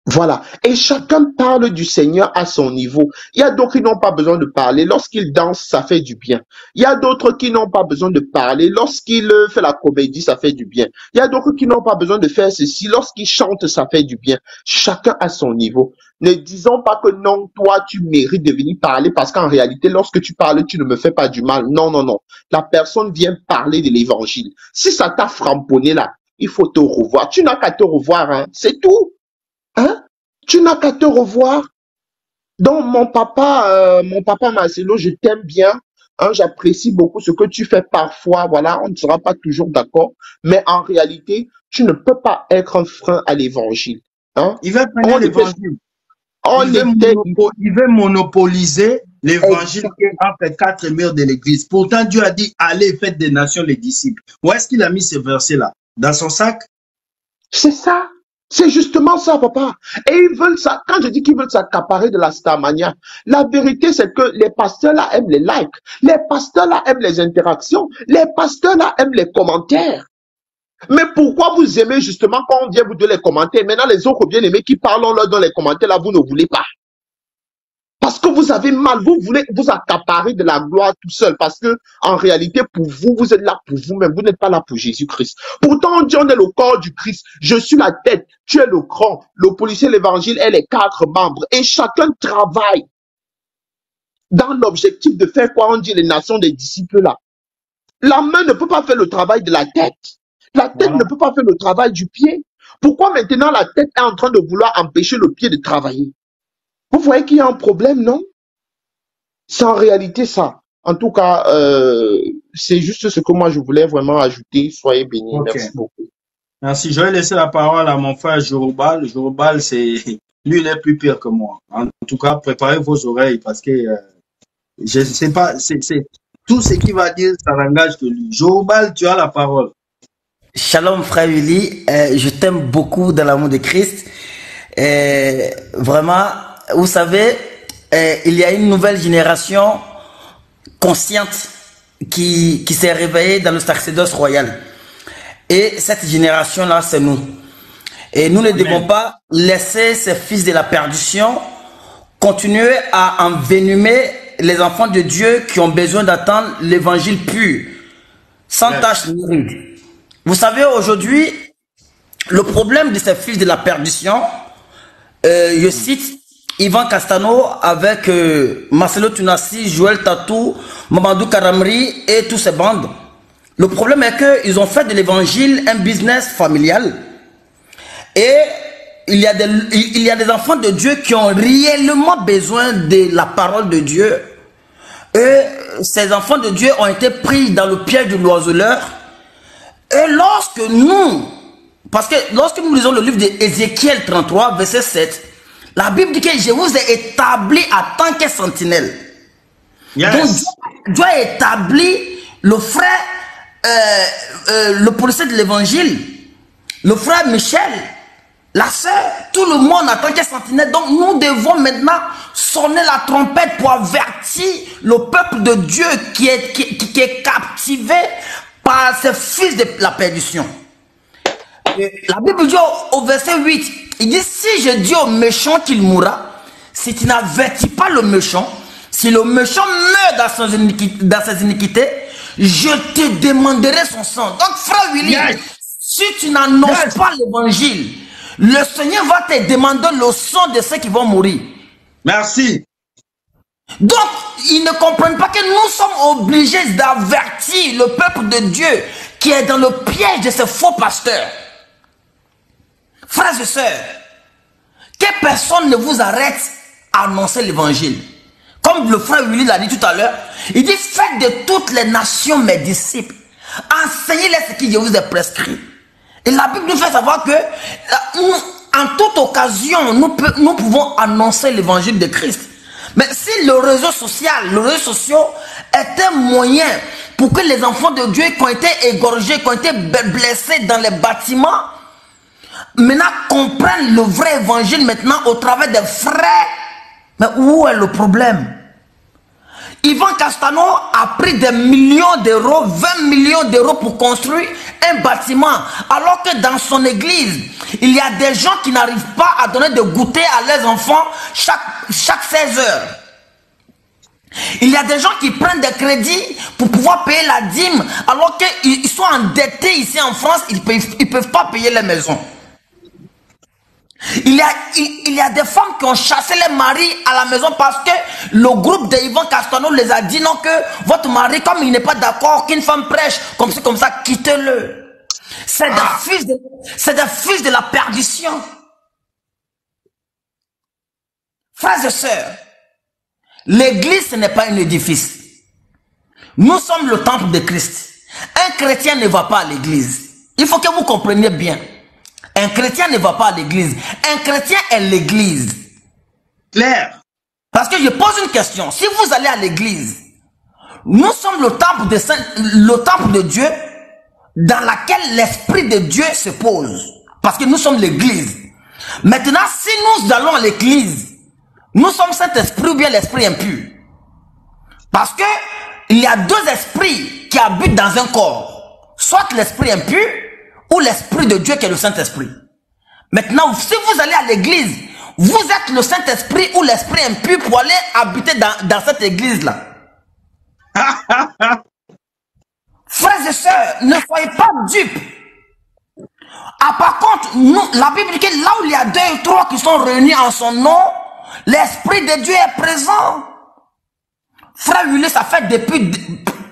Voilà. Et chacun parle du Seigneur à son niveau. Il y a d'autres qui n'ont pas besoin de parler. Lorsqu'ils dansent, ça fait du bien. Il y a d'autres qui n'ont pas besoin de parler. Lorsqu'ils font la comédie, ça fait du bien. Il y a d'autres qui n'ont pas besoin de faire ceci. Lorsqu'ils chantent, ça fait du bien. Chacun à son niveau. Ne disons pas que non, toi, tu mérites de venir parler parce qu'en réalité, lorsque tu parles, tu ne me fais pas du mal. Non, non, non. La personne vient parler de l'évangile. Si ça t'a framponné là, il faut te revoir. Tu n'as qu'à te revoir, hein. C'est tout. Hein? Tu n'as qu'à te revoir. Donc, mon papa Marcelo, je t'aime bien. Hein, j'apprécie beaucoup ce que tu fais parfois. Voilà, on ne sera pas toujours d'accord. Mais en réalité, tu ne peux pas être un frein à l'évangile. Hein? Il va prendre l'évangile. Il veut monopoliser l'évangile entre quatre murs de l'église. Pourtant, Dieu a dit, allez, faites des nations les disciples. Où est-ce qu'il a mis ce verset-là? Dans son sac? C'est ça. C'est justement ça, papa. Et ils veulent ça. Quand je dis qu'ils veulent s'accaparer de la starmania, la vérité, c'est que les pasteurs là aiment les likes. Les pasteurs là aiment les interactions. Les pasteurs là aiment les commentaires. Mais pourquoi vous aimez justement quand on vient vous donner les commentaires? Maintenant, les autres bien-aimés qui parlent, on leur donne les commentaires là, vous ne voulez pas. Parce que vous avez mal, vous voulez vous accaparer de la gloire tout seul. Parce que, en réalité, pour vous, vous êtes là pour vous-même. Vous n'êtes pas là pour Jésus-Christ. Pourtant, on dit, on est le corps du Christ. Je suis la tête. Tu es le grand. Le policier, l'évangile est les 4 membres. Et chacun travaille dans l'objectif de faire quoi? On dit les nations des disciples là. La main ne peut pas faire le travail de la tête. La tête ne peut pas faire le travail du pied. Pourquoi maintenant la tête est en train de vouloir empêcher le pied de travailler? Vous voyez qu'il y a un problème, non? C'est en réalité ça. En tout cas, c'est juste ce que moi je voulais vraiment ajouter. Soyez bénis. Ok. Merci beaucoup. Merci. Je vais laisser la parole à mon frère Jorobal. Jorobal, lui, il est plus pire que moi. En tout cas, préparez vos oreilles parce que je sais pas, c'est tout ce qu'il va dire, ça n'engage que lui. Jorobal, tu as la parole. Shalom frère Willy, je t'aime beaucoup dans l'amour de Christ. Vraiment, vous savez, il y a une nouvelle génération consciente qui s'est réveillée dans le sacerdoce royal. Et cette génération-là, c'est nous. Et nous ne devons pas laisser ces fils de la perdition continuer à envenimer les enfants de Dieu qui ont besoin d'attendre l'évangile pur, sans tache ni ride. Vous savez, aujourd'hui, le problème de ces fils de la perdition, je cite Ivan Castano avec Marcelo Tunassi, Joël Tatou, Mamadou Karamri et tous ces bandes. Le problème est qu'ils ont fait de l'évangile un business familial. Et il y a des enfants de Dieu qui ont réellement besoin de la parole de Dieu. Et ces enfants de Dieu ont été pris dans le piège de l'oiseleur. Et lorsque nous lisons le livre d'Ézéchiel 33, verset 7, la Bible dit que je vous ai établi en tant que sentinelle. Yes. Donc Dieu a établi le frère, le policier de l'évangile, le frère Michel, la sœur, tout le monde en tant que sentinelle. Donc nous devons maintenant sonner la trompette pour avertir le peuple de Dieu qui est captivé par ces fils de la perdition. La Bible dit au verset 8, il dit: si je dis au méchant qu'il mourra, si tu n'avertis pas le méchant, si le méchant meurt dans ses iniquités, je te demanderai son sang. Donc frère William, si tu n'annonces pas l'évangile, le Seigneur va te demander le sang de ceux qui vont mourir. Merci. Donc, ils ne comprennent pas que nous sommes obligés d'avertir le peuple de Dieu qui est dans le piège de ces faux pasteurs. Frères et sœurs, que personne ne vous arrête à annoncer l'évangile. Comme le frère Willy l'a dit tout à l'heure, il dit: faites de toutes les nations mes disciples. Enseignez-les ce que je vous ai prescrit. Et la Bible nous fait savoir que en toute occasion, nous pouvons annoncer l'évangile de Christ. Mais si le réseau social, les réseaux sociaux est un moyen pour que les enfants de Dieu qui ont été égorgés, qui ont été blessés dans les bâtiments, maintenant comprennent le vrai évangile maintenant au travers des frères. Mais où est le problème? Ivan Castano a pris des millions d'euros, 20 millions d'euros pour construire un bâtiment, alors que dans son église, il y a des gens qui n'arrivent pas à donner de goûter à leurs enfants chaque 16 heures. Il y a des gens qui prennent des crédits pour pouvoir payer la dîme, alors qu'ils sont endettés ici en France, ils ne peuvent pas payer les maisons. Il y a des femmes qui ont chassé les maris à la maison parce que le groupe d'Ivan Castano les a dit non, que votre mari, comme il n'est pas d'accord qu'une femme prêche, comme ça, quittez-le. C'est des fils de la perdition. Frères et sœurs, l'église, ce n'est pas un édifice. Nous sommes le temple de Christ. Un chrétien ne va pas à l'église. Il faut que vous compreniez bien. Un chrétien ne va pas à l'église. Un chrétien est l'église. Claire. Parce que je pose une question. Si vous allez à l'église, nous sommes le temple de Dieu dans laquelle l'Esprit de Dieu se pose. Parce que nous sommes l'église. Maintenant, si nous allons à l'église, nous sommes cet esprit ou bien l'esprit impur. Parce que il y a deux esprits qui habitent dans un corps. Soit l'esprit impur, ou l'Esprit de Dieu qui est le Saint-Esprit. Maintenant, si vous allez à l'église, vous êtes le Saint-Esprit ou l'Esprit impur pour aller habiter dans cette église-là. Frères et sœurs, ne soyez pas dupes. Ah, par contre, la Bible dit que là où il y a 2 ou 3 qui sont réunis en son nom, l'Esprit de Dieu est présent. Frère Willy, ça fait depuis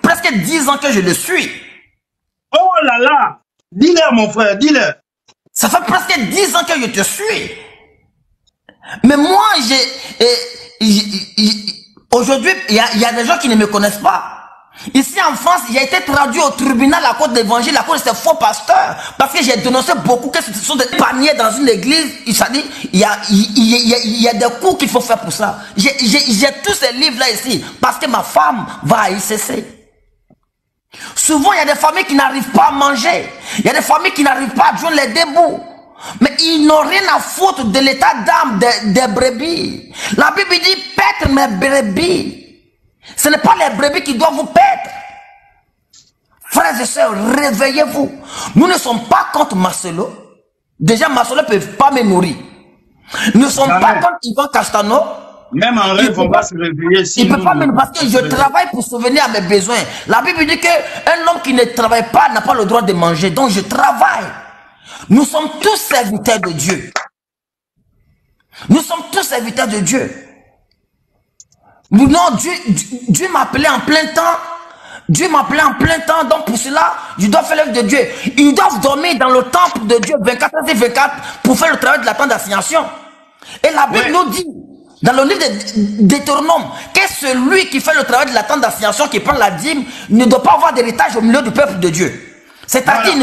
presque 10 ans que je le suis. Oh là là! Dis-le, mon frère, dis-le. Ça fait presque 10 ans que je te suis. Mais moi, aujourd'hui, il y a des gens qui ne me connaissent pas. Ici en France, j'ai été traduit au tribunal à cause de l'évangile, à cause de ces faux pasteurs. Parce que j'ai dénoncé beaucoup que ce sont des paniers dans une église. C'est-à-dire, il y a des coups qu'il faut faire pour ça. J'ai tous ces livres-là ici. Parce que ma femme va à ICC. Souvent, il y a des familles qui n'arrivent pas à manger. Il y a des familles qui n'arrivent pas à joindre les deux bouts. Mais ils n'ont rien à foutre de l'état d'âme des brebis. La Bible dit, paître mes brebis. Ce n'est pas les brebis qui doivent vous paître. Frères et sœurs, réveillez-vous. Nous ne sommes pas contre Marcelo. Déjà, Marcelo ne peut pas me nourrir. Nous ne sommes pas contre Yvan Castano. Même en rêve, on va se réveiller. Il ne peut pas me nourrir parce que je travaille pour souvenir à mes besoins. La Bible dit qu'un homme qui ne travaille pas n'a pas le droit de manger. Donc, je travaille. Nous sommes tous serviteurs de Dieu. Nous sommes tous serviteurs de Dieu. Non, Dieu m'a appelé en plein temps. Dieu m'a appelé en plein temps. Donc pour cela, je dois faire l'œuvre de Dieu. Ils doivent dormir dans le temple de Dieu 24/24 pour faire le travail de la tente d'assignation. Et la Bible nous dit, dans le livre de Deutéronome, que celui qui fait le travail de la tente d'assignation, qui prend la dîme, ne doit pas avoir d'héritage au milieu du peuple de Dieu. C'est-à-dire, il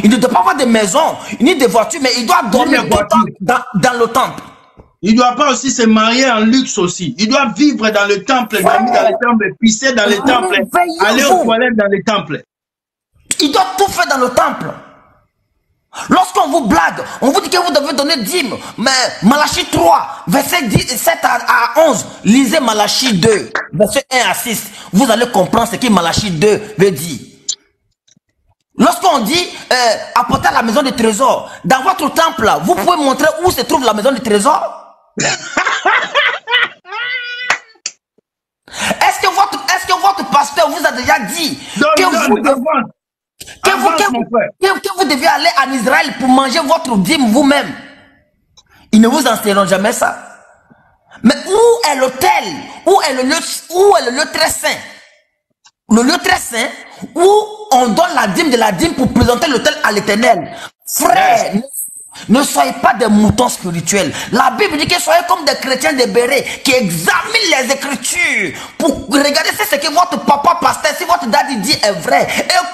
ne doit pas avoir de maison, ni de voiture, mais il doit dormir dans le temple. Il ne doit pas aussi se marier en luxe aussi. Il doit vivre dans le temple, dormir dans le temple, pisser dans le temple, aller aux toilettes dans le temple. Il doit tout faire dans le temple. Lorsqu'on vous blague, on vous dit que vous devez donner dîme. Mais Malachie 3, verset 7 à 11, lisez Malachie 2, verset 1 à 6. Vous allez comprendre ce que Malachie 2 veut dire. Lorsqu'on dit apportez à la maison du trésor, dans votre temple, là, vous pouvez montrer où se trouve la maison du trésor? Est-ce que votre pasteur vous a déjà dit que vous devez aller en Israël pour manger votre dîme vous-même? Ils ne vous enseigneront jamais ça. Mais où est l'autel? Où est le lieu très saint? Le lieu très saint où on donne la dîme de la dîme pour présenter l'autel à l'Éternel. Frère, ne soyez pas des moutons spirituels. La Bible dit que soyez comme des chrétiens de béret qui examinent les Écritures pour regarder si ce que votre papa pasteur, si votre daddy dit est vrai.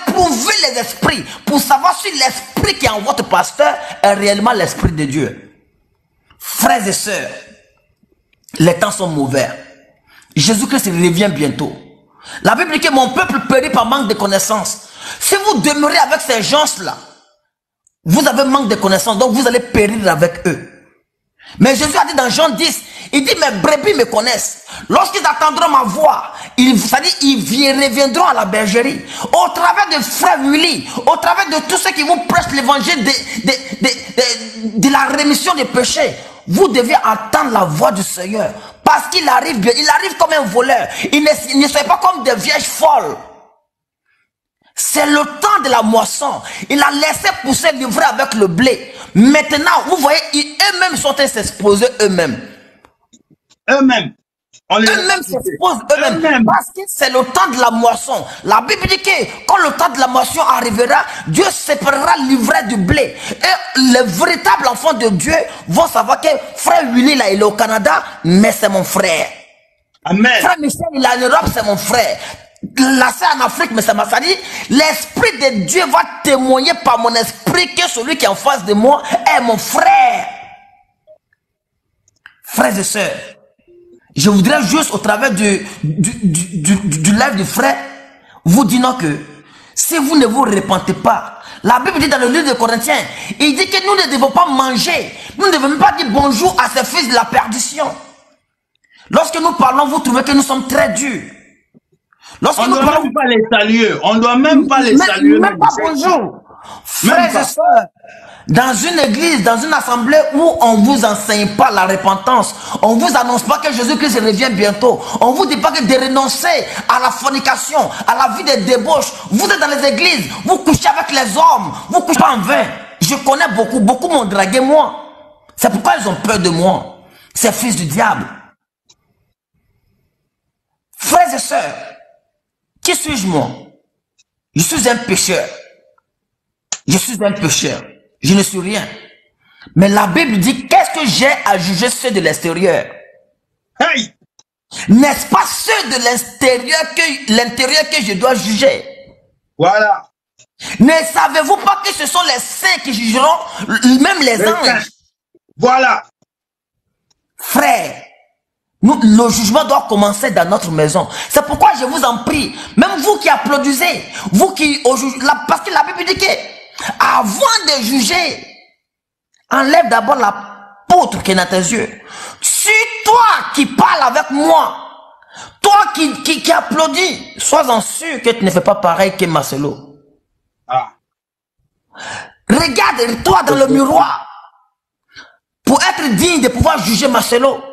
Éprouvez les esprits pour savoir si l'esprit qui est en votre pasteur est réellement l'esprit de Dieu. Frères et sœurs, les temps sont mauvais. Jésus-Christ revient bientôt. La Bible dit que mon peuple périt par manque de connaissances. Si vous demeurez avec ces gens-là, vous avez manque de connaissances, donc vous allez périr avec eux. Mais Jésus a dit dans Jean 10, il dit, mes brebis me connaissent. Lorsqu'ils attendront ma voix, ils reviendront à la bergerie. Au travers de frère Willy, au travers de tous ceux qui vous prêchent l'évangile de la rémission des péchés, vous devez entendre la voix du Seigneur. Parce qu'il arrive bien, il arrive comme un voleur. Il ne soit pas comme des vierges folles. C'est le temps de la moisson. Il a laissé pousser l'ivraie avec le blé. Maintenant, vous voyez, eux-mêmes sont en train de s'exposer eux-mêmes. Eux-mêmes. Eux-mêmes s'exposent eux-mêmes. Parce que c'est le temps de la moisson. La Bible dit que quand le temps de la moisson arrivera, Dieu séparera l'ivraie du blé. Et les véritables enfants de Dieu vont savoir que frère Willy, là, il est au Canada, mais c'est mon frère. Amen. Frère Michel, il est en Europe, c'est mon frère. Là, c'est en Afrique, mais ça m'a dit, l'esprit de Dieu va témoigner par mon esprit que celui qui est en face de moi est mon frère. Frères et sœurs, je voudrais juste au travers du live du frère vous dire non que si vous ne vous repentez pas, la Bible dit dans le livre de Corinthiens, il dit que nous ne devons pas manger, nous ne devons même pas dire bonjour à ces fils de la perdition. Lorsque nous parlons, vous trouvez que nous sommes très durs. On ne doit même pas les saluer. On ne doit même pas les saluer. Même pas bonjour. Frères et sœurs, dans une église, dans une assemblée où on ne vous enseigne pas la repentance, on ne vous annonce pas que Jésus-Christ revient bientôt, on ne vous dit pas que de renoncer à la fornication, à la vie de débauche. Vous êtes dans les églises, vous couchez avec les hommes, vous couchez pas en vain. Je connais beaucoup m'ont dragué moi. C'est pourquoi ils ont peur de moi. Ces fils du diable. Frères et sœurs, qui suis-je moi? Je suis un pécheur. Je suis un pécheur. Je ne suis rien. Mais la Bible dit, qu'est-ce que j'ai à juger ceux de l'extérieur? Hey! N'est-ce pas ceux de l'intérieur que je dois juger? Voilà. Ne savez-vous pas que ce sont les saints qui jugeront, même les anges? Voilà. Frère, le jugement doit commencer dans notre maison. C'est pourquoi je vous en prie, même vous qui applaudissez, vous qui, parce que la Bible dit que, avant de juger, enlève d'abord la poutre qui est dans tes yeux. Si toi qui parles avec moi, toi qui applaudis, sois-en sûr que tu ne fais pas pareil que Marcelo. Ah. Regarde-toi dans le miroir pour être digne de pouvoir juger Marcelo.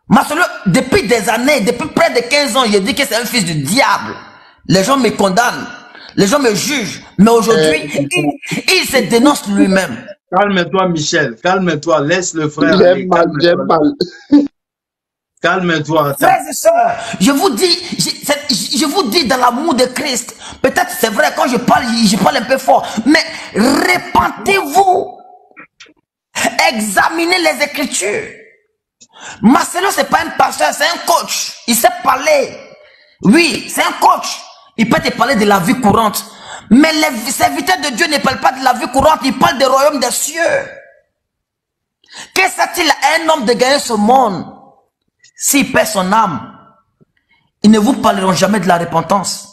Marcelo, depuis des années, depuis près de 15 ans, je dis que c'est un fils du diable. Les gens me condamnent, les gens me jugent, mais aujourd'hui, il se dénonce lui-même. Calme-toi, Michel. Calme-toi. Laisse le frère. J'aime mal. Calme-toi. Frères et sœurs, je vous dis dans l'amour de Christ. Peut-être c'est vrai, quand je parle un peu fort. Mais répentez-vous. Examinez les Écritures. Marcelo, c'est pas un pasteur, c'est un coach. Il sait parler. Oui, c'est un coach. Il peut te parler de la vie courante. Mais les serviteurs de Dieu ne parlent pas de la vie courante, ils parlent du royaume des cieux. Que sert-il à un homme de gagner ce monde s'il perd son âme? Ils ne vous parleront jamais de la repentance.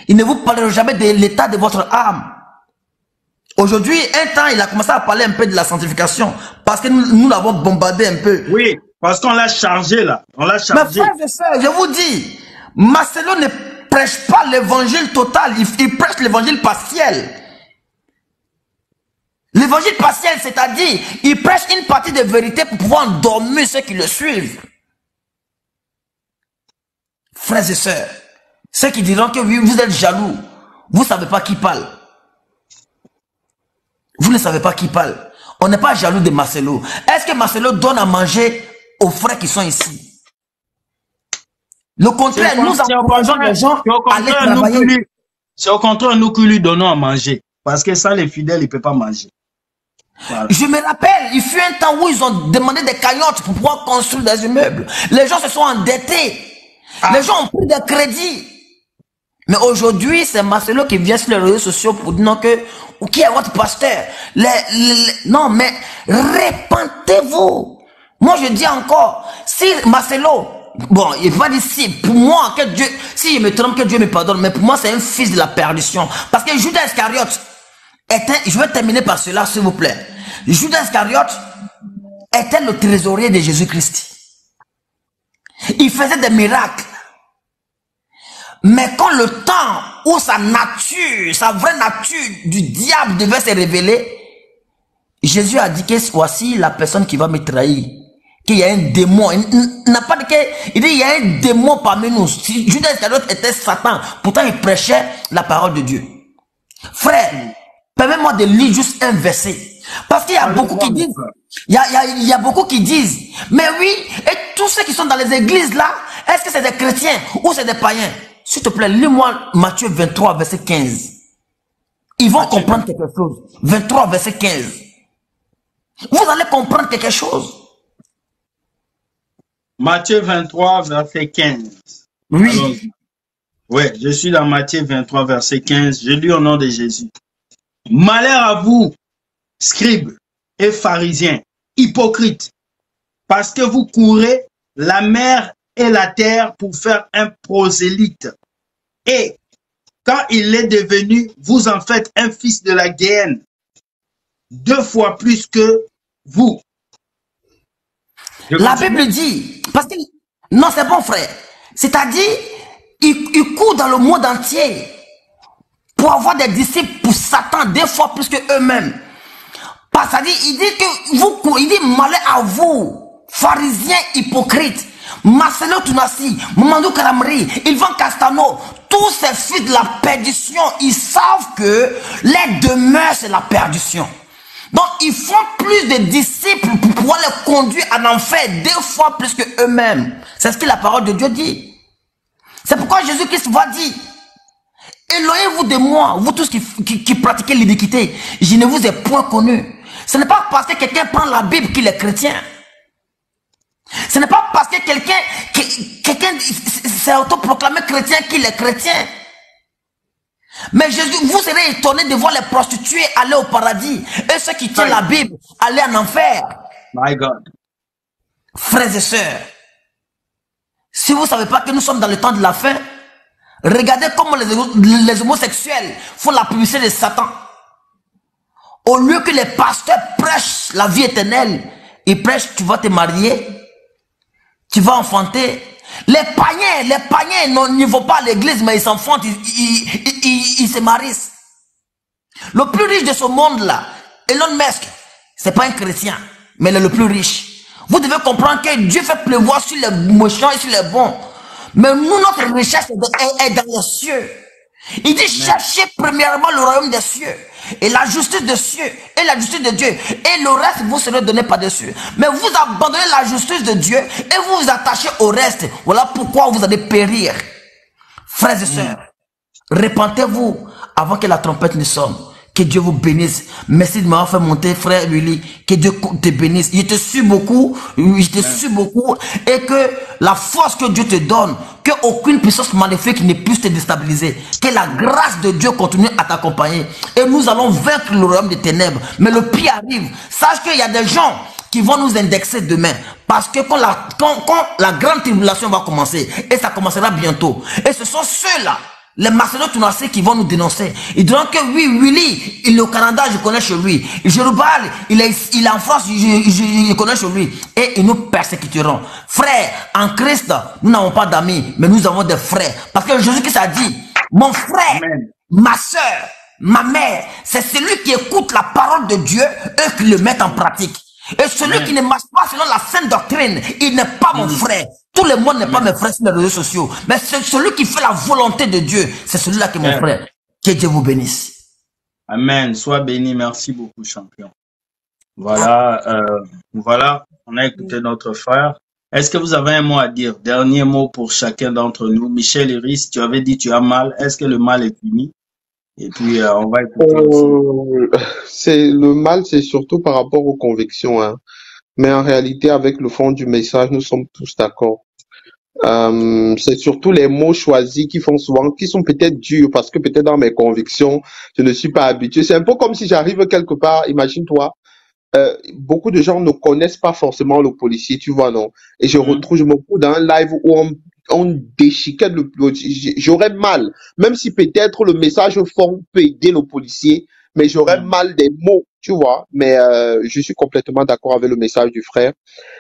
Ils ne vous parleront jamais de l'état de votre âme. Aujourd'hui, un temps, il a commencé à parler un peu de la sanctification parce que nous l'avons bombardé un peu. Oui, parce qu'on l'a chargé là. On l'a chargé. Mais frères et sœurs, je vous dis, Marcelo ne prêche pas l'évangile total, il prêche l'évangile partiel. L'évangile partiel, c'est-à-dire, il prêche une partie de vérité pour pouvoir endormir ceux qui le suivent. Frères et sœurs, ceux qui diront que oui, vous êtes jaloux, vous ne savez pas qui parle. Vous ne savez pas qui parle. On n'est pas jaloux de Marcelo. Est-ce que Marcelo donne à manger aux frères qui sont ici? Le contraire, nous encourageons les gens à aller travailler. C'est au contraire nous qui lui donnons à manger. Parce que ça, les fidèles, ils ne peuvent pas manger. Voilà. Je me rappelle, il fut un temps où ils ont demandé des cagnottes pour pouvoir construire des immeubles. Les gens se sont endettés. Les gens ont pris des crédits. Mais aujourd'hui, c'est Marcelo qui vient sur les réseaux sociaux pour dire non que, ou qui est votre pasteur. Non, mais répentez-vous. Moi, je dis encore, si Marcelo, bon, il va dire si, pour moi, que Dieu, si je me trompe, que Dieu me pardonne, mais pour moi, c'est un fils de la perdition. Parce que Judas Iscariote était, je vais terminer par cela, s'il vous plaît. Judas Iscariote était le trésorier de Jésus-Christ. Il faisait des miracles. Mais quand le temps où sa nature, sa vraie nature du diable devait se révéler, Jésus a dit que voici la personne qui va me trahir. Qu'il y a un démon. Il n'a pas dit qu'il dit il y a un démon parmi nous. Si Judas Iscariote était Satan, pourtant il prêchait la parole de Dieu. Frère, permets-moi de lire juste un verset. Parce qu'il y a beaucoup qui disent, il y a beaucoup qui disent, mais oui, et tous ceux qui sont dans les églises là, est-ce que c'est des chrétiens ou c'est des païens? S'il te plaît, lis-moi Matthieu 23, verset 15. Ils vont comprendre quelque chose. 23, verset 15. Vous allez comprendre quelque chose. Matthieu 23, verset 15. Oui. Oui, je suis dans Matthieu 23, verset 15. Je lis au nom de Jésus. Malheur à vous, scribes et pharisiens, hypocrites, parce que vous courez la mer et la terre pour faire un prosélyte. Et quand il est devenu, vous en faites un fils de la Guéhenne, 2 fois plus que vous. La Bible dit, parce que, non c'est bon frère, c'est-à-dire, il court dans le monde entier pour avoir des disciples pour Satan 2 fois plus que eux-mêmes. Parce qu'il il dit que vous, il dit malheur à vous, pharisiens hypocrites. Marcelo Tunasi, Mamandou Karamri, Yvan Castano, tous ces fils de la perdition, ils savent que les demeures c'est la perdition. Donc ils font plus de disciples pour pouvoir les conduire en enfer 2 fois plus que eux-mêmes. C'est ce que la parole de Dieu dit. C'est pourquoi Jésus-Christ va dire, Éloignez-vous de moi, vous tous qui pratiquez l'iniquité. Je ne vous ai point connu. Ce n'est pas parce que quelqu'un prend la Bible qu'il est chrétien. Ce n'est pas parce que quelqu'un s'est autoproclamé chrétien qu'il est chrétien. Mais Jésus, vous serez étonnés de voir les prostituées aller au paradis et ceux qui tiennent la Bible aller en enfer. My God. Frères et sœurs, si vous ne savez pas que nous sommes dans le temps de la fin, regardez comment les homosexuels font la publicité de Satan. Au lieu que les pasteurs prêchent la vie éternelle, ils prêchent, tu vas te marier, tu vas enfanter. Les païens n'y vont pas à l'église, mais ils s'enfantent, ils se marient. Le plus riche de ce monde-là, Elon Musk, c'est pas un chrétien, mais il est le plus riche. Vous devez comprendre que Dieu fait pleuvoir sur les méchants et sur les bons. Mais nous, notre richesse est dans les cieux. Il dit, cherchez premièrement le royaume des cieux et la justice des cieux et la justice de Dieu. Et le reste vous serez donné par-dessus. Mais vous abandonnez la justice de Dieu et vous vous attachez au reste. Voilà pourquoi vous allez périr. Frères et sœurs, repentez-vous avant que la trompette ne sonne. Que Dieu vous bénisse. Merci de m'avoir fait monter, frère Willy. Que Dieu te bénisse. Je te suis beaucoup. Je te suis beaucoup. Et que la force que Dieu te donne, que aucune puissance maléfique ne puisse te déstabiliser. Que la grâce de Dieu continue à t'accompagner. Et nous allons vaincre le royaume des ténèbres. Mais le pire arrive. Sache qu'il y a des gens qui vont nous indexer demain. Parce que quand la grande tribulation va commencer, et ça commencera bientôt. Et ce sont ceux-là, les Macédoniens Tunasiens qui vont nous dénoncer. Ils diront que oui, Willy, il est au Canada, je connais chez lui. Jérubal, il est en France, je connais chez lui. Et ils nous persécuteront. Frères, en Christ, nous n'avons pas d'amis, mais nous avons des frères. Parce que Jésus-Christ a dit, mon frère, ma soeur, ma mère, c'est celui qui écoute la parole de Dieu et qui le met en pratique. Et celui qui ne marche pas selon la sainte doctrine, il n'est pas mon frère. Tout le monde n'est pas mes frères sur les réseaux sociaux. Mais c'est celui qui fait la volonté de Dieu. C'est celui-là qui est mon frère. Que Dieu vous bénisse. Amen. Sois béni. Merci beaucoup, champion. Voilà. Voilà. On a écouté notre frère. Est-ce que vous avez un mot à dire? Dernier mot pour chacun d'entre nous. Michel Iris, tu avais dit tu as mal. Est-ce que le mal est fini? Et puis, on va écouter. C'est le mal, c'est surtout par rapport aux convictions, hein. Mais en réalité, avec le fond du message, nous sommes tous d'accord. C'est surtout les mots choisis qui font souvent, qui sont peut-être durs parce que peut-être dans mes convictions, je ne suis pas habitué. C'est un peu comme si j'arrive quelque part, imagine-toi, beaucoup de gens ne connaissent pas forcément le policier, tu vois, non? Et je me trouve dans un live où on déchiquette j'aurais mal, même si peut-être le message fond peut aider le policier, mais j'aurais mal des mots, tu vois. Mais je suis complètement d'accord avec le message du frère.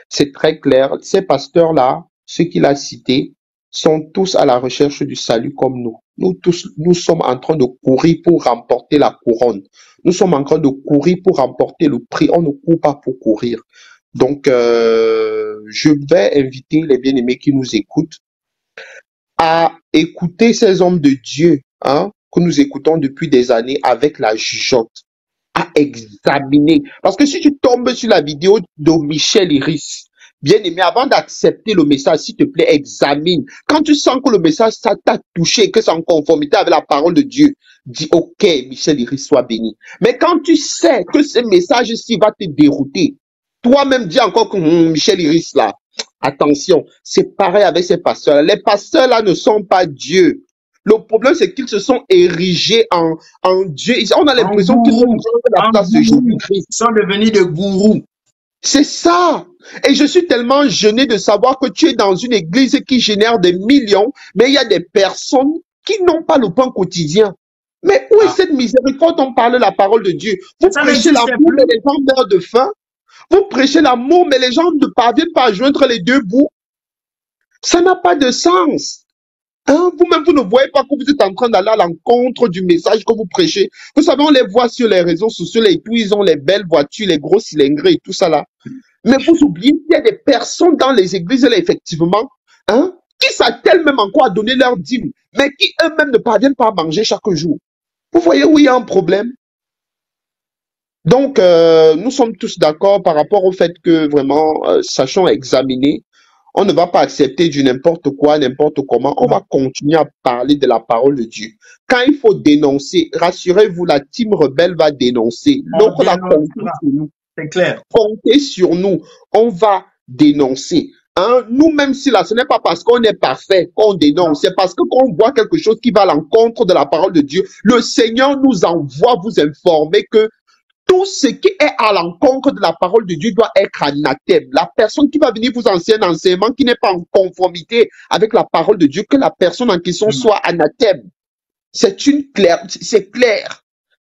C'est très clair. Ces pasteurs-là, ceux qu'il a cités, sont tous à la recherche du salut comme nous. Nous tous, nous sommes en train de courir pour remporter la couronne. Nous sommes en train de courir pour remporter le prix. On ne court pas pour courir. Donc, je vais inviter les bien-aimés qui nous écoutent à écouter ces hommes de Dieu, hein, que nous écoutons depuis des années avec la jugeote, à examiner. Parce que si tu tombes sur la vidéo de Michel Iris, bien aimé, avant d'accepter le message, s'il te plaît, examine. Quand tu sens que le message ça t'a touché, que c'est en conformité avec la parole de Dieu, dis ok, Michel Iris, sois béni. Mais quand tu sais que ce message-ci va te dérouter, toi-même dis encore que Michel Iris là, attention, c'est pareil avec ces pasteurs. Les pasteurs là ne sont pas Dieu. Le problème, c'est qu'ils se sont érigés en Dieu. On a l'impression qu'ils ont la place de Jésus-Christ. Ils sont devenus des gourous. C'est ça. Et je suis tellement gêné de savoir que tu es dans une église qui génère des millions, mais il y a des personnes qui n'ont pas le pain quotidien. Mais où est cette miséricorde? On parle la parole de Dieu. Vous prêchez l'amour, mais les gens meurent de faim. Vous prêchez l'amour, mais les gens ne parviennent pas à joindre les deux bouts. Ça n'a pas de sens. Hein? Vous-même, vous ne voyez pas que vous êtes en train d'aller à l'encontre du message que vous prêchez. Vous savez, on les voit sur les réseaux sociaux, et tout, ils ont les belles voitures, les gros cylindrés et tout ça là. Mais vous oubliez qu'il y a des personnes dans les églises là, effectivement, hein, qui s'attellent même encore à donner leur dîme, mais qui eux-mêmes ne parviennent pas à manger chaque jour. Vous voyez où il y a un problème? Donc, nous sommes tous d'accord par rapport au fait que vraiment, sachons examiner. On ne va pas accepter du n'importe quoi, n'importe comment. On va continuer à parler de la parole de Dieu. Quand il faut dénoncer, rassurez-vous, la team rebelle va dénoncer. Donc, la c'est clair. Comptez sur nous. On va dénoncer. Hein? Nous-mêmes, si là, ce n'est pas parce qu'on est parfait qu'on dénonce, c'est parce que quand on voit quelque chose qui va à l'encontre de la parole de Dieu, le Seigneur nous envoie vous informer que tout ce qui est à l'encontre de la parole de Dieu doit être anathème. La personne qui va venir vous enseigner un enseignement qui n'est pas en conformité avec la parole de Dieu, que la personne en question soit anathème. C'est clair.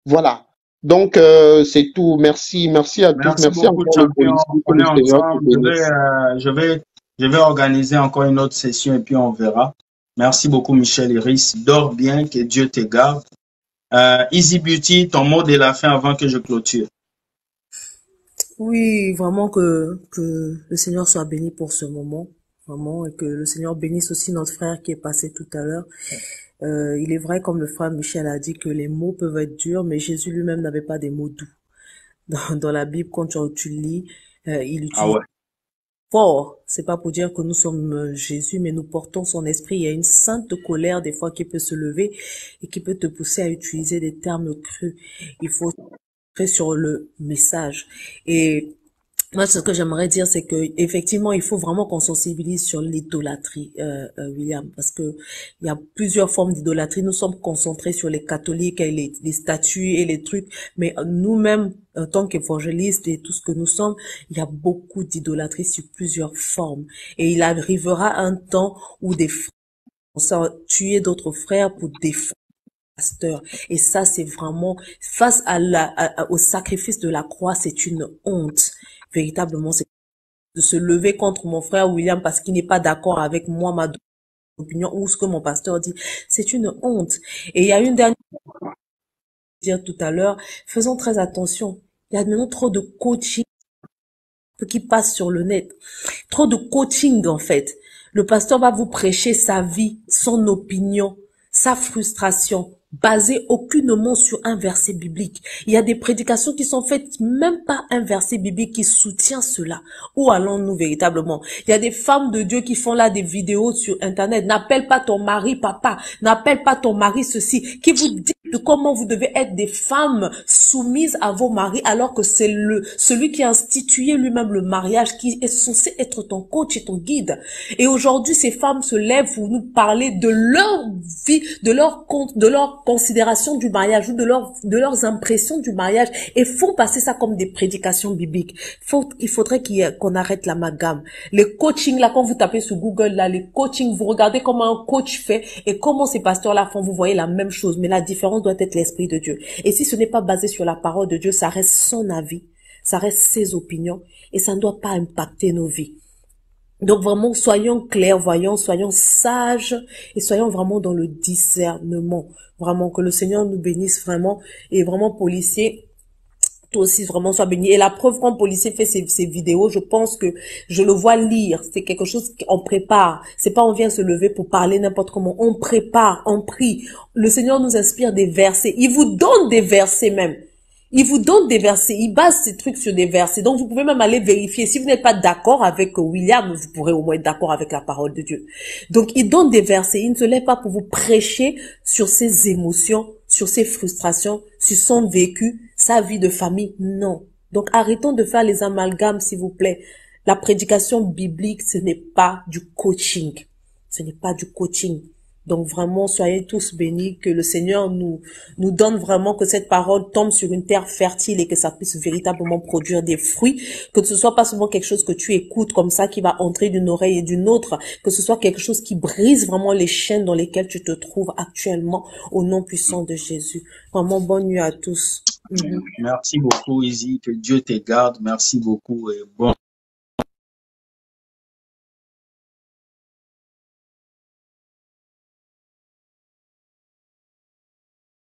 Voilà. Donc, c'est tout. Merci à tous. Merci beaucoup, champion. On est ensemble. Je vais organiser encore une autre session et puis on verra. Merci beaucoup, Michel Iris. Dors bien, que Dieu te garde. Easy Beauty, ton mot de la fin avant que je clôture. Oui, vraiment que le Seigneur soit béni pour ce moment, vraiment, et que le Seigneur bénisse aussi notre frère qui est passé tout à l'heure. Il est vrai, comme le frère Michel a dit, que les mots peuvent être durs, mais Jésus lui-même n'avait pas des mots doux. Dans la Bible, quand tu lis, il utilise fort. C'est pas pour dire que nous sommes Jésus, mais nous portons son esprit. Il y a une sainte colère des fois qui peut se lever et qui peut te pousser à utiliser des termes crus. Il faut être sur le message. Et moi, ce que j'aimerais dire, c'est que effectivement, il faut vraiment qu'on sensibilise sur l'idolâtrie, William, parce que il y a plusieurs formes d'idolâtrie. Nous sommes concentrés sur les catholiques et les statues et les trucs, mais nous-mêmes, en tant qu'évangélistes et tout ce que nous sommes, il y a beaucoup d'idolâtrie sur plusieurs formes. Et il arrivera un temps où des frères vont tuer d'autres frères pour défendre pasteur. Et ça, c'est vraiment, face au sacrifice de la croix, c'est une honte. Véritablement, c'est de se lever contre mon frère William parce qu'il n'est pas d'accord avec moi, ma opinion, ou ce que mon pasteur dit. C'est une honte. Et il y a une dernière chose à dire tout à l'heure. Faisons très attention. Il y a maintenant trop de coaching qui passe sur le net. Trop de coaching, en fait. Le pasteur va vous prêcher sa vie, son opinion, sa frustration, basée aucunement sur un verset biblique. Il y a des prédications qui sont faites, même pas un verset biblique qui soutient cela. Où allons-nous véritablement? Il y a des femmes de Dieu qui font là des vidéos sur Internet. N'appelle pas ton mari papa, n'appelle pas ton mari ceci, qui vous dit de comment vous devez être des femmes soumises à vos maris, alors que c'est celui qui a institué lui-même le mariage, qui est censé être ton coach et ton guide. Et aujourd'hui, ces femmes se lèvent pour nous parler de leur vie, de leur considération du mariage ou de leurs impressions du mariage et font passer ça comme des prédications bibliques. Il faudrait qu'on arrête l'amalgame. Les coachings là, quand vous tapez sur Google là, les coachings, vous regardez comment un coach fait et comment ces pasteurs là font, vous voyez la même chose, mais la différence doit être l'esprit de Dieu. Et si ce n'est pas basé sur la parole de Dieu, ça reste son avis, ça reste ses opinions et ça ne doit pas impacter nos vies. Donc vraiment, soyons clairvoyants, soyons sages et soyons vraiment dans le discernement. Vraiment, que le Seigneur nous bénisse vraiment. Et vraiment, policier, toi aussi, vraiment, sois béni. Et la preuve, quand policier fait ses vidéos, je pense que je le vois lire. C'est quelque chose qu'on prépare. C'est pas on vient se lever pour parler n'importe comment. On prépare, on prie. Le Seigneur nous inspire des versets. Il vous donne des versets même. Il vous donne des versets, il base ces trucs sur des versets. Donc, vous pouvez même aller vérifier. Si vous n'êtes pas d'accord avec William, vous pourrez au moins être d'accord avec la parole de Dieu. Donc, il donne des versets. Il ne se lève pas pour vous prêcher sur ses émotions, sur ses frustrations, sur son vécu, sa vie de famille. Non. Donc, arrêtons de faire les amalgames, s'il vous plaît. La prédication biblique, ce n'est pas du coaching. Ce n'est pas du coaching. Donc vraiment, soyez tous bénis, que le Seigneur nous donne vraiment que cette parole tombe sur une terre fertile et que ça puisse véritablement produire des fruits, que ce soit pas seulement quelque chose que tu écoutes comme ça qui va entrer d'une oreille et d'une autre, que ce soit quelque chose qui brise vraiment les chaînes dans lesquelles tu te trouves actuellement au nom puissant de Jésus. Vraiment, bonne nuit à tous. Merci beaucoup, Izzy, que Dieu te garde. Merci beaucoup et bon.